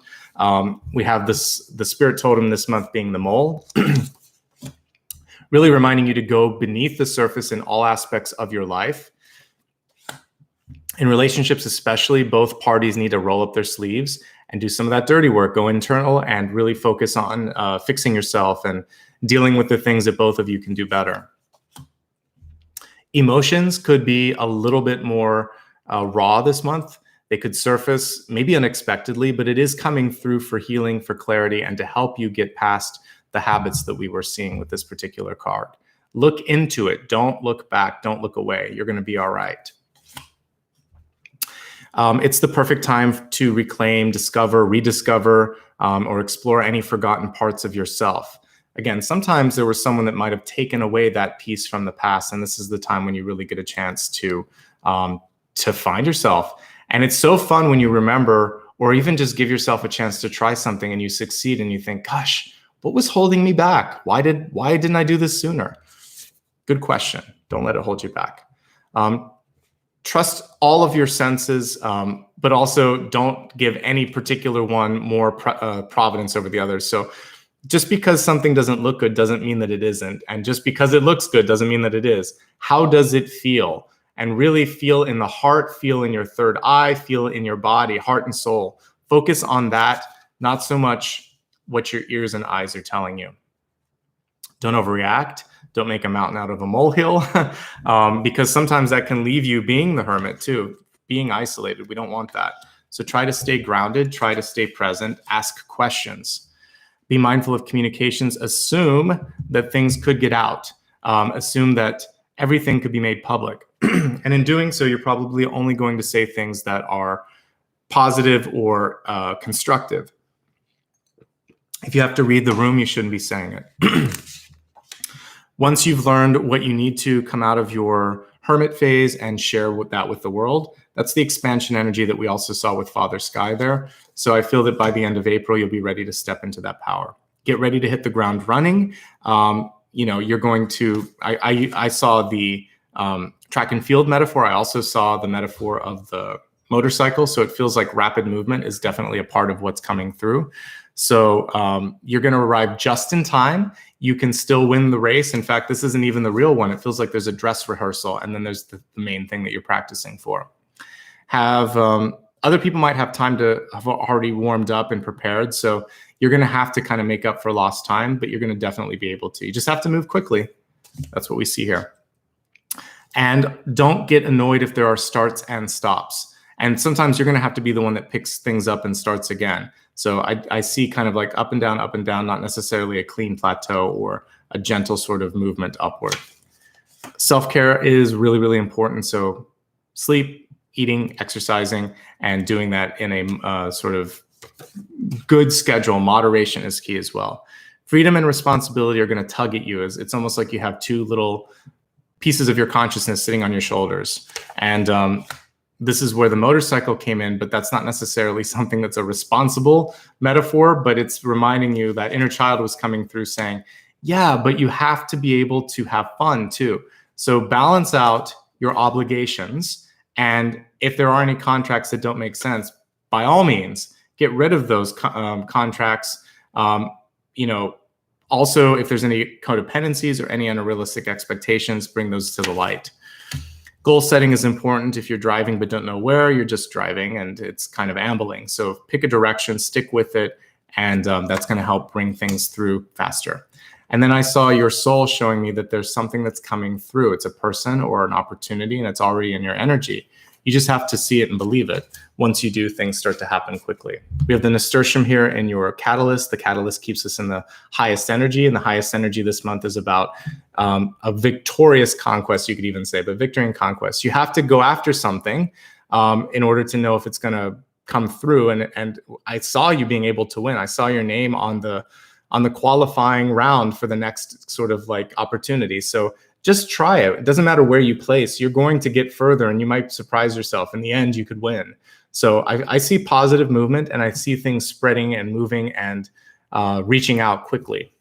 We have the Spirit Totem this month being the Mole, really reminding you to go beneath the surface in all aspects of your life. In relationships especially, both parties need to roll up their sleeves and do some of that dirty work, go internal and really focus on fixing yourself and dealing with the things that both of you can do better. Emotions could be a little bit more raw this month. They could surface maybe unexpectedly, but it is coming through for healing, for clarity, and to help you get past the habits that we were seeing with this particular card. Look into it. Don't look back. Don't look away. You're going to be all right. It's the perfect time to reclaim, discover, rediscover, or explore any forgotten parts of yourself. Again, sometimes there was someone that might have taken away that piece from the past, and this is the time when you really get a chance to find yourself. And it's so fun when you remember, or even just give yourself a chance to try something and you succeed and you think, gosh, what was holding me back? Why didn't I do this sooner? Good question. Don't let it hold you back. Trust all of your senses, but also don't give any particular one more providence over the others. So Just because something doesn't look good doesn't mean that it isn't. And just because it looks good doesn't mean that it is. How does it feel? And really feel in the heart, feel in your third eye, feel in your body, heart and soul. Focus on that, not so much what your ears and eyes are telling you. Don't overreact. Don't make a mountain out of a molehill, because sometimes that can leave you being the hermit too, being isolated. We don't want that. So try to stay grounded, try to stay present, ask questions. Be mindful of communications. Assume that things could get out. Assume that everything could be made public. And in doing so, you're probably only going to say things that are positive or constructive. If you have to read the room, you shouldn't be saying it. Once you've learned what you need to come out of your hermit phase and share that with the world, that's the expansion energy that we also saw with Father Sky there. So I feel that by the end of April, you'll be ready to step into that power. Get ready to hit the ground running. You're going to, I saw the track and field metaphor. I also saw the metaphor of the motorcycle. So it feels like rapid movement is definitely a part of what's coming through. So you're going to arrive just in time. You can still win the race. In fact, this isn't even the real one. It feels like there's a dress rehearsal, and then there's the main thing that you're practicing for. Other people might have time to have already warmed up and prepared. So you're going to have to kind of make up for lost time, but you're going to definitely be able to. You just have to move quickly. That's what we see here. And don't get annoyed if there are starts and stops. And sometimes you're going to have to be the one that picks things up and starts again. So I see kind of like up and down, not necessarily a clean plateau or a gentle sort of movement upward. Self-care is really, really important. So sleep, eating, exercising, and doing that in a sort of good schedule. Moderation is key as well. Freedom and responsibility are going to tug at you. It's almost like you have two little pieces of your consciousness sitting on your shoulders. And this is where the motorcycle came in, but that's not necessarily something that's a responsible metaphor, but it's reminding you that inner child was coming through saying, yeah, but you have to be able to have fun too. So balance out your obligations. And if there are any contracts that don't make sense, by all means, get rid of those contracts. Also, if there's any codependencies or any unrealistic expectations, bring those to the light. Goal setting is important. If you're driving but don't know where, you're just driving and it's kind of ambling. So pick a direction, stick with it, and that's going to help bring things through faster. And then I saw your soul showing me that there's something that's coming through. It's a person or an opportunity, and it's already in your energy. You just have to see it and believe it. Once you do, things start to happen quickly. We have the nasturtium here in your catalyst. The catalyst keeps us in the highest energy, and the highest energy this month is about a victorious conquest, you could even say, but victory and conquest. You have to go after something in order to know if it's going to come through. And I saw you being able to win. I saw your name on the qualifying round for the next sort of like opportunity. So just try it. It doesn't matter where you place. You're going to get further, and you might surprise yourself. In the end, you could win. So I see positive movement, and I see things spreading and moving and reaching out quickly.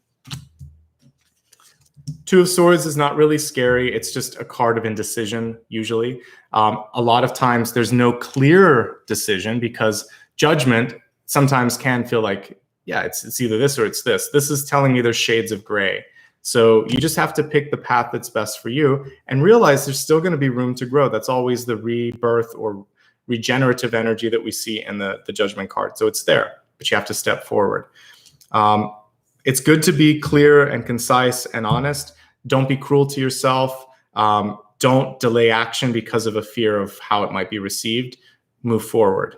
Two of Swords is not really scary. It's just a card of indecision, usually. A lot of times there's no clear decision because judgment sometimes can feel like, yeah, it's either this or it's this. This is telling me there's shades of gray. So you just have to pick the path that's best for you and realize there's still going to be room to grow. That's always the rebirth or regenerative energy that we see in the Judgment card. So it's there, but you have to step forward. It's good to be clear and concise and honest. Don't be cruel to yourself. Don't delay action because of a fear of how it might be received. Move forward.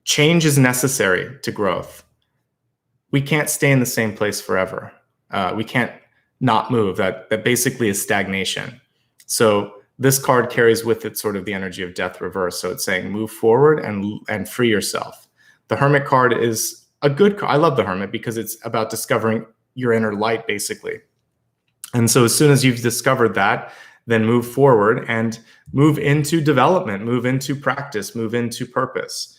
Change is necessary to growth. We can't stay in the same place forever. We can't not move. That basically is stagnation. So this card carries with it sort of the energy of death reverse. So it's saying move forward and free yourself. The Hermit card is a good card. I love the Hermit because it's about discovering your inner light, basically. And so as soon as you've discovered that, then move forward and move into development, move into practice, move into purpose.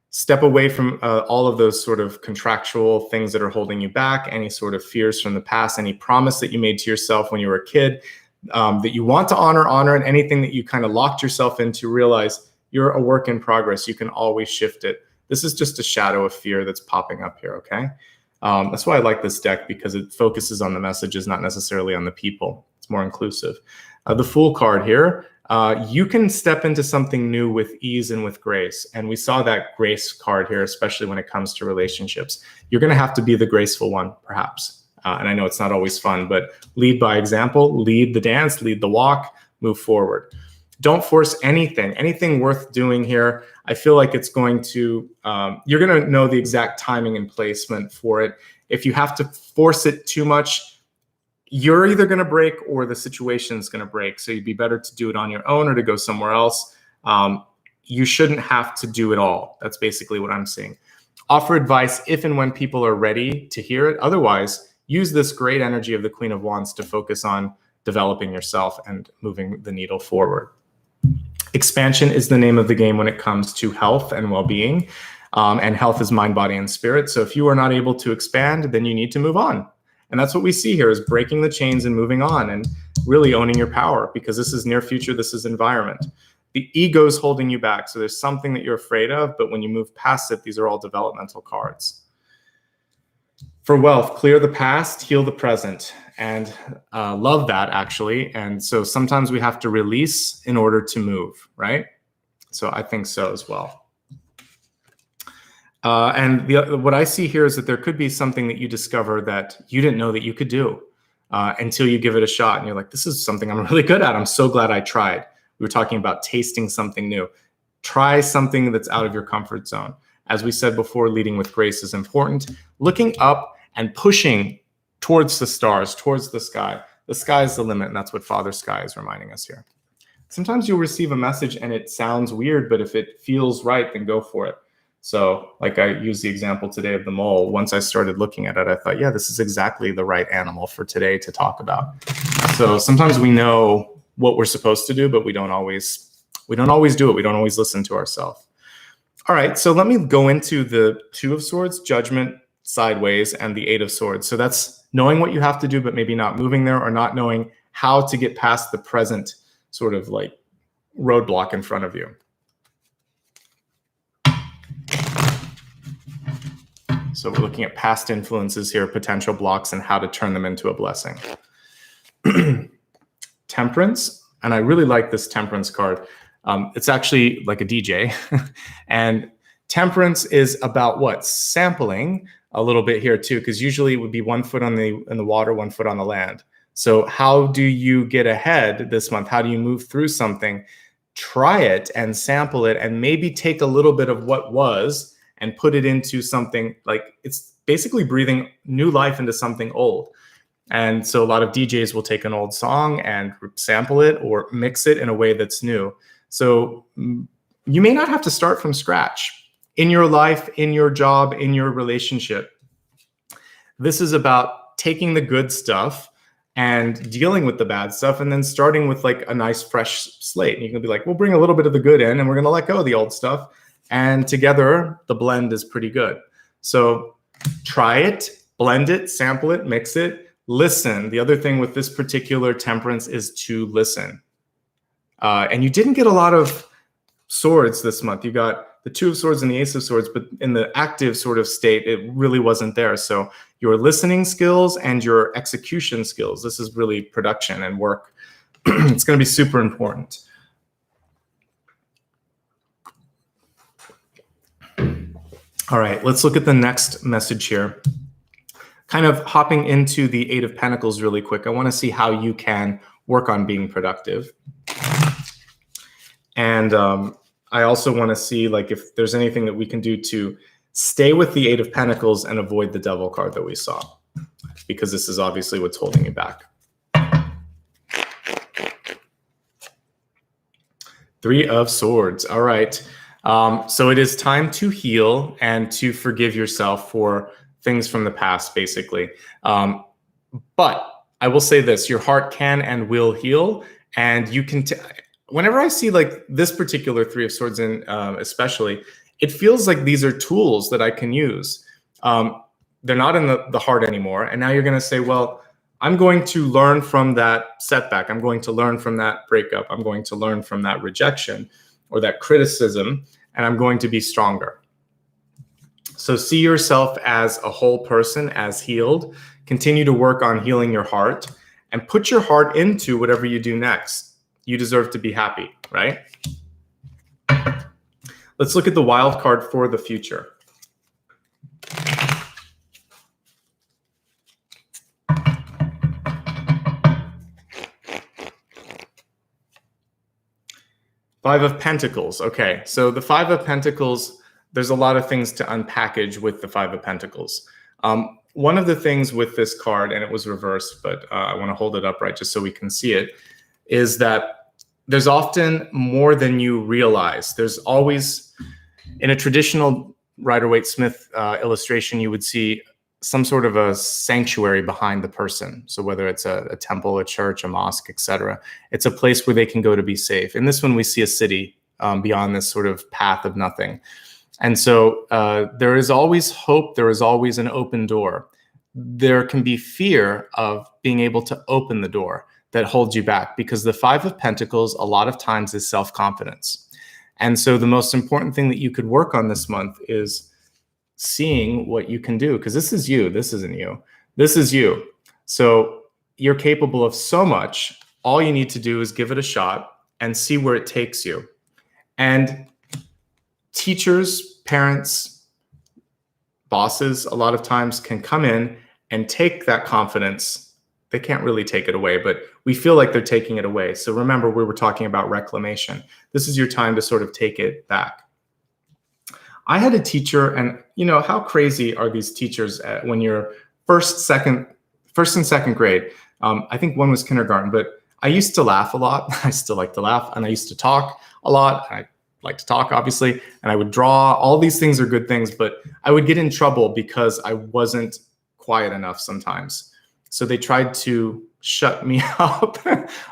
Step away from all of those sort of contractual things that are holding you back, any sort of fears from the past, any promise that you made to yourself when you were a kid that you want to honor, and anything that you kind of locked yourself into, realize you're a work in progress. You can always shift it. This is just a shadow of fear that's popping up here, okay? That's why I like this deck, because it focuses on the messages, not necessarily on the people. It's more inclusive. The Fool card here, you can step into something new with ease and with grace. And we saw that grace card here, especially when it comes to relationships. You're going to have to be the graceful one, perhaps. And I know it's not always fun, but lead by example, lead the dance, lead the walk, move forward. Don't force anything worth doing here. I feel like it's going to, you're going to know the exact timing and placement for it. If you have to force it too much, you're either going to break or the situation is going to break. So you'd be better to do it on your own or to go somewhere else. You shouldn't have to do it all. That's basically what I'm saying. Offer advice if and when people are ready to hear it. Otherwise, use this great energy of the Queen of Wands to focus on developing yourself and moving the needle forward. Expansion is the name of the game when it comes to health and well-being. And health is mind, body, and spirit. So if you are not able to expand, then you need to move on. And that's what we see here, is breaking the chains and moving on and really owning your power, because this is near future, this is environment. The ego is holding you back. So there's something that you're afraid of, but when you move past it, these are all developmental cards. For wealth, clear the past, heal the present. And love that, actually. And so sometimes we have to release in order to move, right? So I think so as well. What I see here is that there could be something that you discover that you didn't know that you could do until you give it a shot. And you're like, this is something I'm really good at. I'm so glad I tried. We were talking about tasting something new. Try something that's out of your comfort zone. As we said before, leading with grace is important. Looking up and pushing towards the stars, towards the sky. The sky is the limit, and that's what Father Sky is reminding us here. Sometimes you'll receive a message and it sounds weird, but if it feels right, then go for it. So like I used the example today of the mole. Once I started looking at it, I thought, yeah, this is exactly the right animal for today to talk about. So sometimes we know what we're supposed to do, but we don't always do it. We don't always listen to ourselves. All right, so let me go into the Two of Swords, Judgment, Sideways, and the Eight of Swords. So that's knowing what you have to do, but maybe not moving there, or not knowing how to get past the present sort of like roadblock in front of you. So we're looking at past influences here, potential blocks, and how to turn them into a blessing. Temperance, and I really like this Temperance card. It's actually like a DJ. And Temperance is about what? Sampling a little bit here too, because usually it would be 1 foot in the water, 1 foot on the land. So how do you get ahead this month? How do you move through something? Try it and sample it, and maybe take a little bit of what was and put it into something. Like, it's basically breathing new life into something old. And so a lot of DJs will take an old song and sample it or mix it in a way that's new. So you may not have to start from scratch in your life, in your job, in your relationship. This is about taking the good stuff and dealing with the bad stuff, and then starting with like a nice fresh slate. And you can be like, we'll bring a little bit of the good in, and we're going to let go of the old stuff. And together, the blend is pretty good. So try it, blend it, sample it, mix it, listen. The other thing with this particular Temperance is to listen. And you didn't get a lot of swords this month. You got the Two of Swords and the Ace of Swords, but in the active sort of state, it really wasn't there. So your listening skills and your execution skills, this is really production and work. It's going to be super important. All right, let's look at the next message here. Kind of hopping into the Eight of Pentacles really quick. I want to see how you can work on being productive. And I also want to see like if there's anything that we can do to stay with the Eight of Pentacles and avoid the Devil card that we saw, because this is obviously what's holding you back. Three of Swords. All right. So it is time to heal and to forgive yourself for things from the past, basically. But I will say this, your heart can and will heal, and you can, whenever I see like this particular Three of Swords in especially, it feels like these are tools that I can use. They're not in the heart anymore. And now you're going to say, well, I'm going to learn from that setback. I'm going to learn from that breakup. I'm going to learn from that rejection or that criticism, and I'm going to be stronger. So see yourself as a whole person, as healed. Continue to work on healing your heart and put your heart into whatever you do next. You deserve to be happy, right? Let's look at the wild card for the future. Five of Pentacles. Okay, so the Five of Pentacles, there's a lot of things to unpackage with the Five of Pentacles. One of the things with this card, and it was reversed, but I want to hold it upright just so we can see it, is that there's often more than you realize. There's always, in a traditional Rider-Waite-Smith illustration, you would see some sort of a sanctuary behind the person. So whether it's a temple, a church, a mosque, etc., it's a place where they can go to be safe. In this one, we see a city beyond this sort of path of nothing. And so there is always hope. There is always an open door. There can be fear of being able to open the door that holds you back, because the Five of Pentacles a lot of times is self-confidence. And so the most important thing that you could work on this month is seeing what you can do, because this is you. This isn't you. This is you. So you're capable of so much. All you need to do is give it a shot and see where it takes you. And teachers, parents, bosses, a lot of times can come in and take that confidence. They can't really take it away, but we feel like they're taking it away. So remember, we were talking about reclamation. This is your time to sort of take it back. I had a teacher, and you know, how crazy are these teachers when you're first and second grade? I think one was kindergarten, but I used to laugh a lot. I still like to laugh, and I used to talk a lot. I like to talk, obviously, and I would draw. All these things are good things, but I would get in trouble because I wasn't quiet enough sometimes. So they tried to shut me up,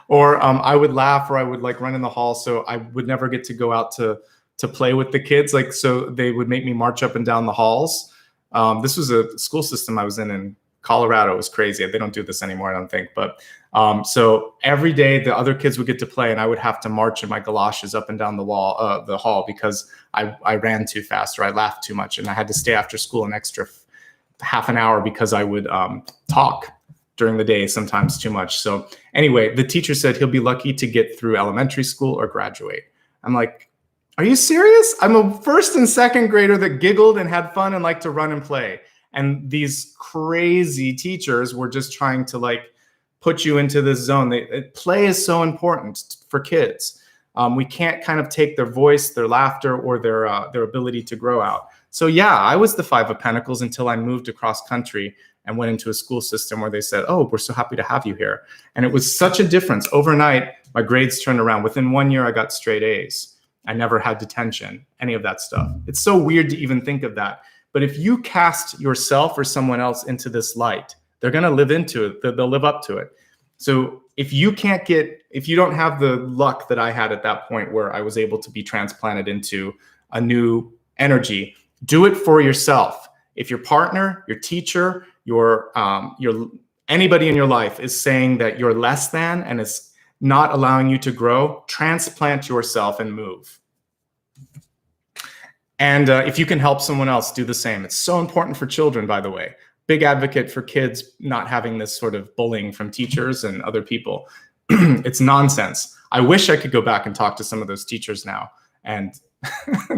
or I would laugh, or I would like run in the hall. So I would never get to go out to play with the kids. Like, so they would make me march up and down the halls. This was a school system I was in Colorado. It was crazy. They don't do this anymore, I don't think. But so every day the other kids would get to play, and I would have to march in my galoshes up and down the hall because I ran too fast or I laughed too much, and I had to stay after school an extra half an hour because I would talk during the day, sometimes too much. So anyway, the teacher said he'll be lucky to get through elementary school or graduate. I'm like, are you serious? I'm a first and second grader that giggled and had fun and liked to run and play. And these crazy teachers were just trying to like put you into this zone. Play is so important for kids. We can't kind of take their voice, their laughter, or their ability to grow out. So yeah, I was the Five of Pentacles until I moved across country and went into a school system where they said, oh, we're so happy to have you here. And it was such a difference. Overnight, my grades turned around. Within 1 year, I got straight A's. I never had detention, any of that stuff. It's so weird to even think of that. But if you cast yourself or someone else into this light, they're going to live into it. They'll live up to it. So if you don't have the luck that I had at that point where I was able to be transplanted into a new energy, do it for yourself. If your partner, your teacher, your anybody in your life is saying that you're less than and is not allowing you to grow, transplant yourself and move. And if you can help someone else, do the same. It's so important for children, by the way. Big advocate for kids not having this sort of bullying from teachers and other people. It's nonsense. I wish I could go back and talk to some of those teachers now and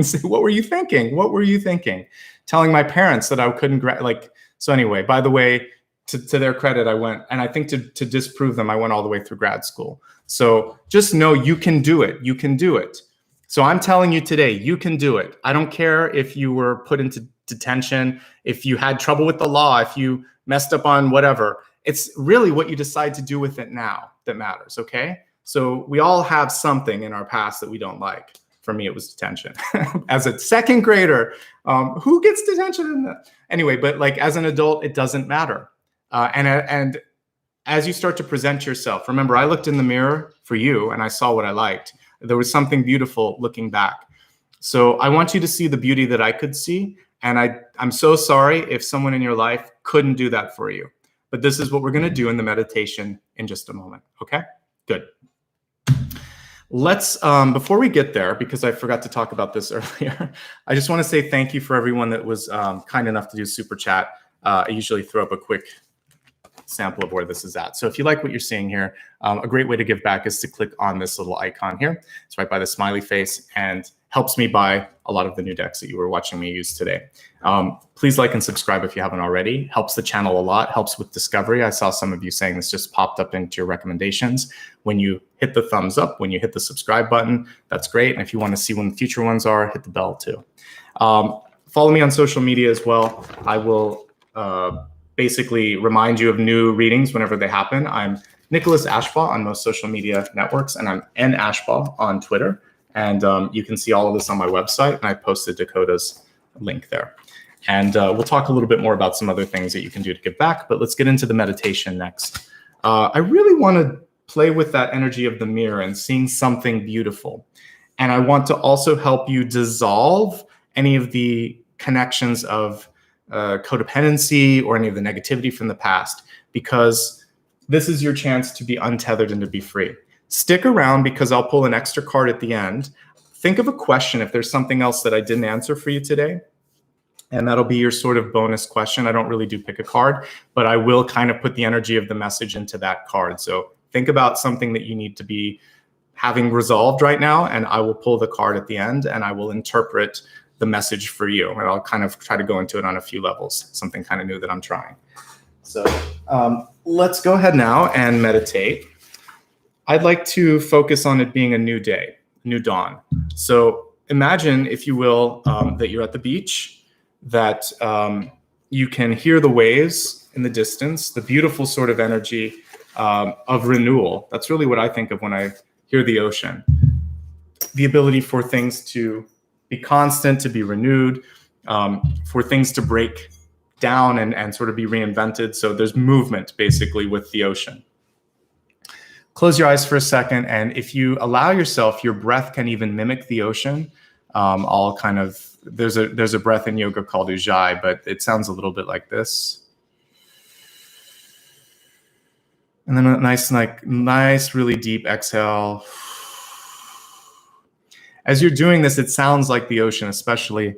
say, what were you thinking? What were you thinking? Telling my parents that I couldn't, so anyway, by the way, to their credit, I went, and I think to disprove them, I went all the way through grad school. So just know you can do it. You can do it. So I'm telling you today, you can do it. I don't care if you were put into detention, if you had trouble with the law, if you messed up on whatever. It's really what you decide to do with it now that matters, okay? So we all have something in our past that we don't like. For me, it was detention. As a second grader, who gets detention? Anyway, but like as an adult, it doesn't matter. And as you start to present yourself, remember, I looked in the mirror for you and I saw what I liked. There was something beautiful looking back. So I want you to see the beauty that I could see. And I'm so sorry if someone in your life couldn't do that for you. But this is what we're going to do in the meditation in just a moment. Okay, good. Let's, before we get there, because I forgot to talk about this earlier, I just want to say thank you for everyone that was kind enough to do super chat. I usually throw up a quick sample of where this is at. So if you like what you're seeing here, a great way to give back is to click on this little icon here. It's right by the smiley face and helps me buy a lot of the new decks that you were watching me use today. Please like and subscribe if you haven't already. Helps the channel a lot, helps with discovery. I saw some of you saying this just popped up into your recommendations. When you hit the thumbs up, when you hit the subscribe button, that's great. And if you want to see when the future ones are, hit the bell too. Follow me on social media as well. I will basically remind you of new readings whenever they happen. I'm Nicholas Ashbaugh on most social media networks, and I'm N Ashbaugh on Twitter. And you can see all of this on my website, and I posted Dakota's link there. And we'll talk a little bit more about some other things that you can do to give back, but let's get into the meditation next. I really want to play with that energy of the mirror and seeing something beautiful. And I want to also help you dissolve any of the connections of codependency or any of the negativity from the past, because this is your chance to be untethered and to be free. Stick around because I'll pull an extra card at the end. Think of a question if there's something else that I didn't answer for you today. And that'll be your sort of bonus question. I don't really do pick a card, but I will kind of put the energy of the message into that card. So think about something that you need to be having resolved right now, and I will pull the card at the end and I will interpret the message for you. And I'll kind of try to go into it on a few levels, something kind of new that I'm trying. So let's go ahead now and meditate. I'd like to focus on it being a new day, new dawn. So imagine, if you will, that you're at the beach, that you can hear the waves in the distance, the beautiful sort of energy of renewal. That's really what I think of when I hear the ocean. The ability for things to be constant, to be renewed, for things to break down and sort of be reinvented. So there's movement basically with the ocean. Close your eyes for a second, and if you allow yourself, your breath can even mimic the ocean. There's a breath in yoga called Ujjayi, but it sounds a little bit like this. And then a nice, really deep exhale. As you're doing this, it sounds like the ocean, especially.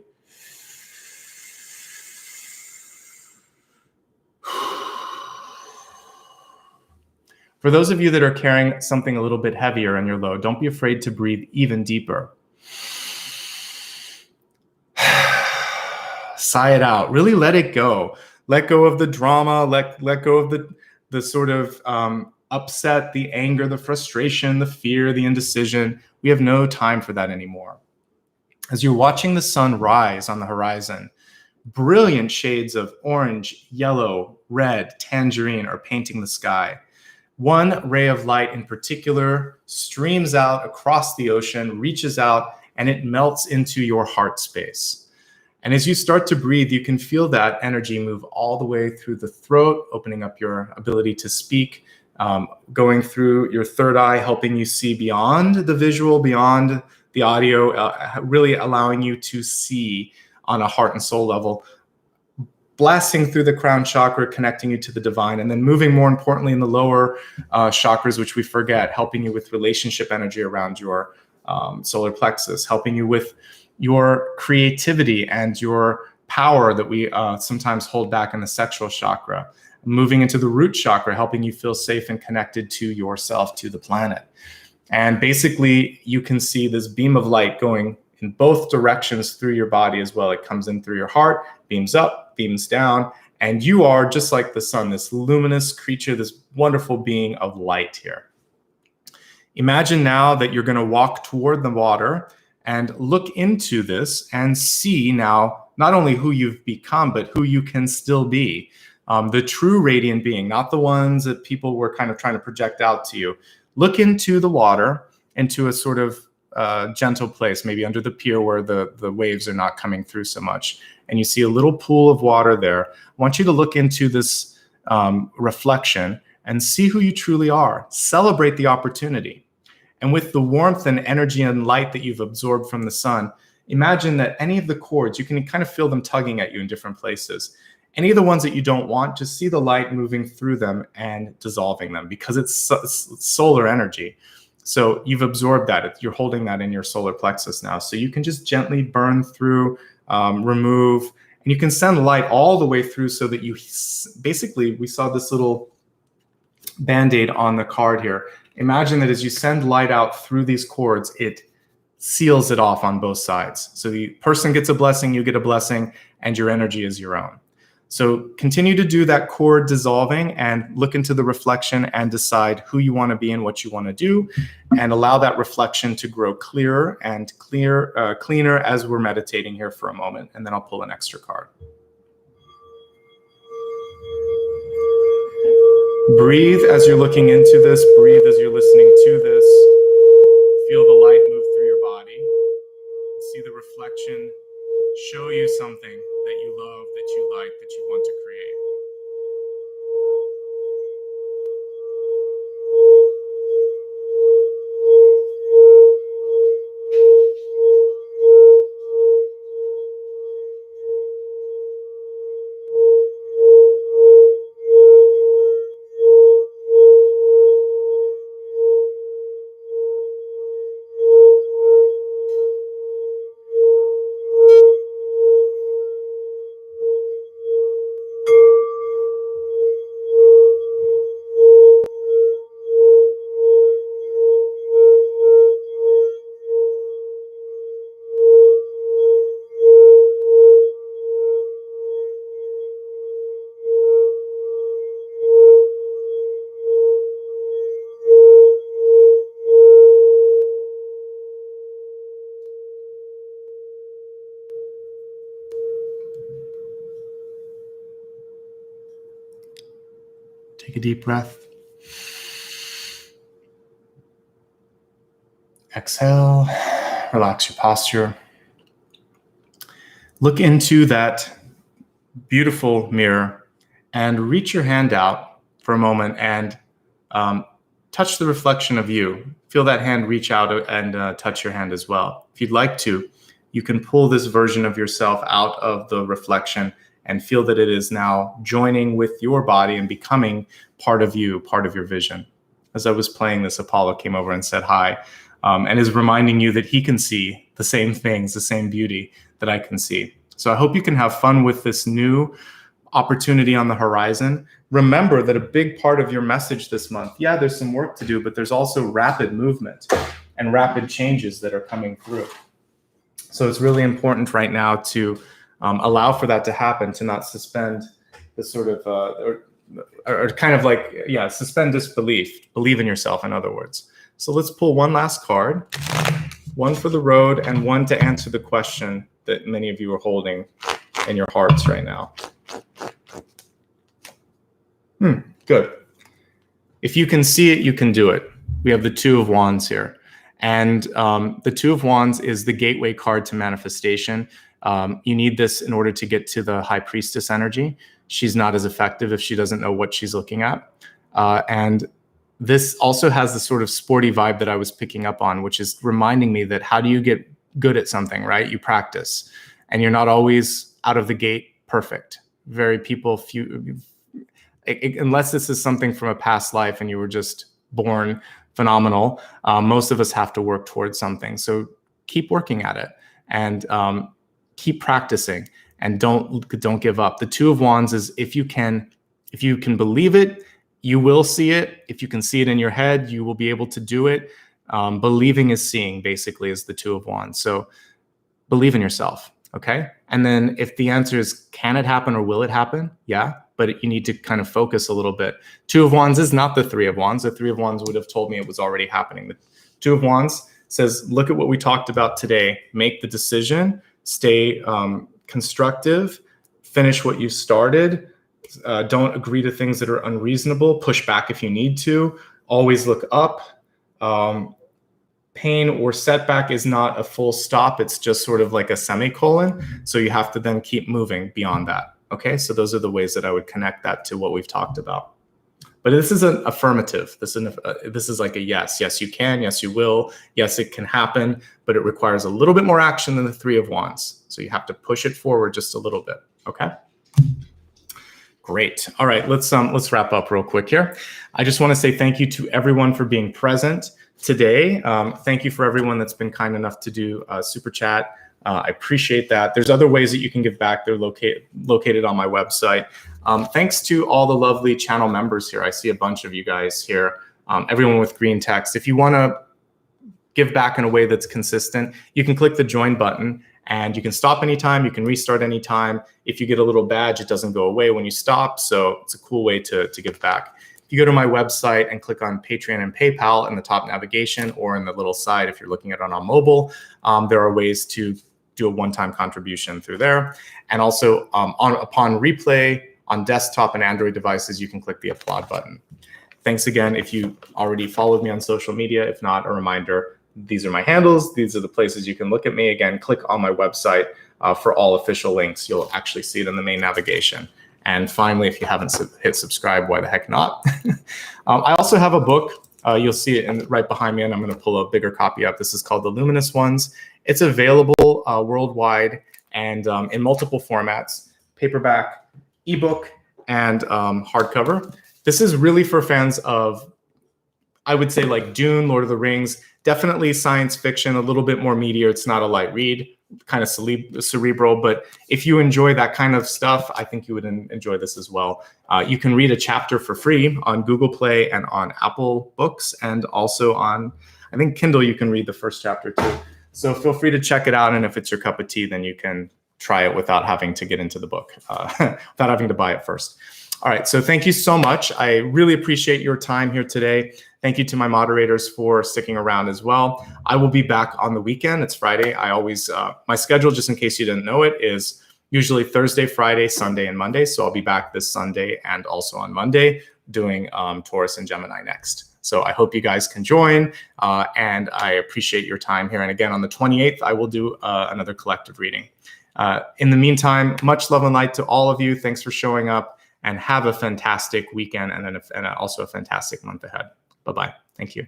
For those of you that are carrying something a little bit heavier in your load, don't be afraid to breathe even deeper. Sigh it out. Really let it go. Let go of the drama. Let go of the sort of upset, the anger, the frustration, the fear, the indecision. We have no time for that anymore. As you're watching the sun rise on the horizon, brilliant shades of orange, yellow, red, tangerine are painting the sky. One ray of light in particular streams out across the ocean, reaches out, and it melts into your heart space. And as you start to breathe, you can feel that energy move all the way through the throat, opening up your ability to speak, going through your third eye, helping you see beyond the visual, beyond the audio, really allowing you to see on a heart and soul level, blasting through the crown chakra, connecting you to the divine, and then moving more importantly in the lower chakras, which we forget, helping you with relationship energy around your solar plexus, helping you with your creativity and your power that we sometimes hold back in the sexual chakra, moving into the root chakra, helping you feel safe and connected to yourself, to the planet. And basically, you can see this beam of light going in both directions through your body as well. It comes in through your heart, beams up, beams down, and you are just like the sun, this luminous creature, this wonderful being of light here. Imagine now that you're going to walk toward the water and look into this and see now not only who you've become, but who you can still be. The true radiant being, not the ones that people were kind of trying to project out to you. Look into the water, into a sort of gentle place, maybe under the pier where the waves are not coming through so much. And you see a little pool of water there. I want you to look into this reflection and see who you truly are. Celebrate the opportunity. And with the warmth and energy and light that you've absorbed from the sun, imagine that any of the cords, you can kind of feel them tugging at you in different places. Any of the ones that you don't want, just see the light moving through them and dissolving them, because it's solar energy. So you've absorbed that. You're holding that in your solar plexus now. So you can just gently burn through, remove, and you can send light all the way through so that you basically, we saw this little Band-Aid on the card here. Imagine that as you send light out through these cords, it seals it off on both sides. So the person gets a blessing, you get a blessing, and your energy is your own. So continue to do that cord dissolving and look into the reflection and decide who you want to be and what you want to do, and allow that reflection to grow clearer and cleaner as we're meditating here for a moment. And then I'll pull an extra card. Breathe as you're looking into this. Breathe as you're listening to this. Feel the light move through your body. See the reflection show you something that you love, that you like, that you want to create. Take a deep breath. Exhale, relax your posture. Look into that beautiful mirror and reach your hand out for a moment and touch the reflection of you. Feel that hand reach out and touch your hand as well. If you'd like to, you can pull this version of yourself out of the reflection and feel that it is now joining with your body and becoming part of you, part of your vision. As I was playing this, Apollo came over and said hi, and is reminding you that he can see the same things, the same beauty that I can see. So I hope you can have fun with this new opportunity on the horizon. Remember that a big part of your message this month, yeah, there's some work to do, but there's also rapid movement and rapid changes that are coming through. So it's really important right now to allow for that to happen, to not suspend the sort of, or kind of like, yeah, suspend disbelief. Believe in yourself, in other words. So let's pull one last card, one for the road and one to answer the question that many of you are holding in your hearts right now. Good. If you can see it, you can do it. We have the Two of Wands here. And the Two of Wands is the gateway card to manifestation. You need this in order to get to the High Priestess energy. She's not as effective if she doesn't know what she's looking at. And this also has the sort of sporty vibe that I was picking up on, which is reminding me that how do you get good at something, right? You practice, and you're not always out of the gate perfect. Unless this is something from a past life and you were just born phenomenal, most of us have to work towards something. So keep working at it and keep practicing, and don't give up. The Two of Wands is if you can believe it, you will see it. If you can see it in your head, you will be able to do it. Believing is seeing, basically, is the Two of Wands. So believe in yourself, okay? And then if the answer is, can it happen or will it happen? Yeah, but you need to kind of focus a little bit. Two of Wands is not the Three of Wands. The Three of Wands would have told me it was already happening. The Two of Wands says, look at what we talked about today. Make the decision, stay constructive, finish what you started. Don't agree to things that are unreasonable. Push back if you need to. Always look up. Pain or setback is not a full stop. It's just sort of like a semicolon. So you have to then keep moving beyond that. Okay, so those are the ways that I would connect that to what we've talked about. But this is an affirmative. This is like a yes. Yes, you can. Yes, you will. Yes, it can happen. But it requires a little bit more action than the Three of Wands. So you have to push it forward just a little bit. Okay. Great. All right, let's wrap up real quick here. I just want to say thank you to everyone for being present, today. Thank you for everyone that's been kind enough to do Super Chat. I appreciate that. There's other ways that you can give back. They're located on my website. Thanks to all the lovely channel members here. I see a bunch of you guys here, everyone with green text. If you want to give back in a way that's consistent, you can click the join button and you can stop anytime, you can restart anytime. If you get a little badge, it doesn't go away when you stop. So it's a cool way to give back. If you go to my website and click on Patreon and PayPal in the top navigation or in the little side if you're looking at it on mobile, there are ways to do a one-time contribution through there. And also upon replay on desktop and Android devices, you can click the applaud button. Thanks again if you already followed me on social media. If not, a reminder, these are my handles. These are the places you can look at me. Again, click on my website for all official links. You'll actually see it in the main navigation. And finally, if you haven't hit subscribe, why the heck not? I also have a book. You'll see it right behind me, and I'm going to pull a bigger copy up. This is called The Luminous Ones. It's available worldwide and in multiple formats: paperback, ebook, and hardcover. This is really for fans of, I would say, like Dune, Lord of the Rings, definitely science fiction, a little bit more meatier. It's not a light read, kind of cerebral, but if you enjoy that kind of stuff, I think you would enjoy this as well. You can read a chapter for free on Google Play and on Apple Books, and also on, I think, Kindle, you can read the first chapter too. So feel free to check it out, and if it's your cup of tea, then you can try it without having to get into the book, without having to buy it first. All right, so thank you so much. I really appreciate your time here today. Thank you to my moderators for sticking around as well. I will be back on the weekend. It's Friday. I always, my schedule, just in case you didn't know it, is usually Thursday, Friday, Sunday, and Monday. So I'll be back this Sunday and also on Monday doing Taurus and Gemini next. So I hope you guys can join, and I appreciate your time here. And again, on the 28th, I will do another collective reading. In the meantime, much love and light to all of you. Thanks for showing up, and have a fantastic weekend and also a fantastic month ahead. Bye-bye. Thank you.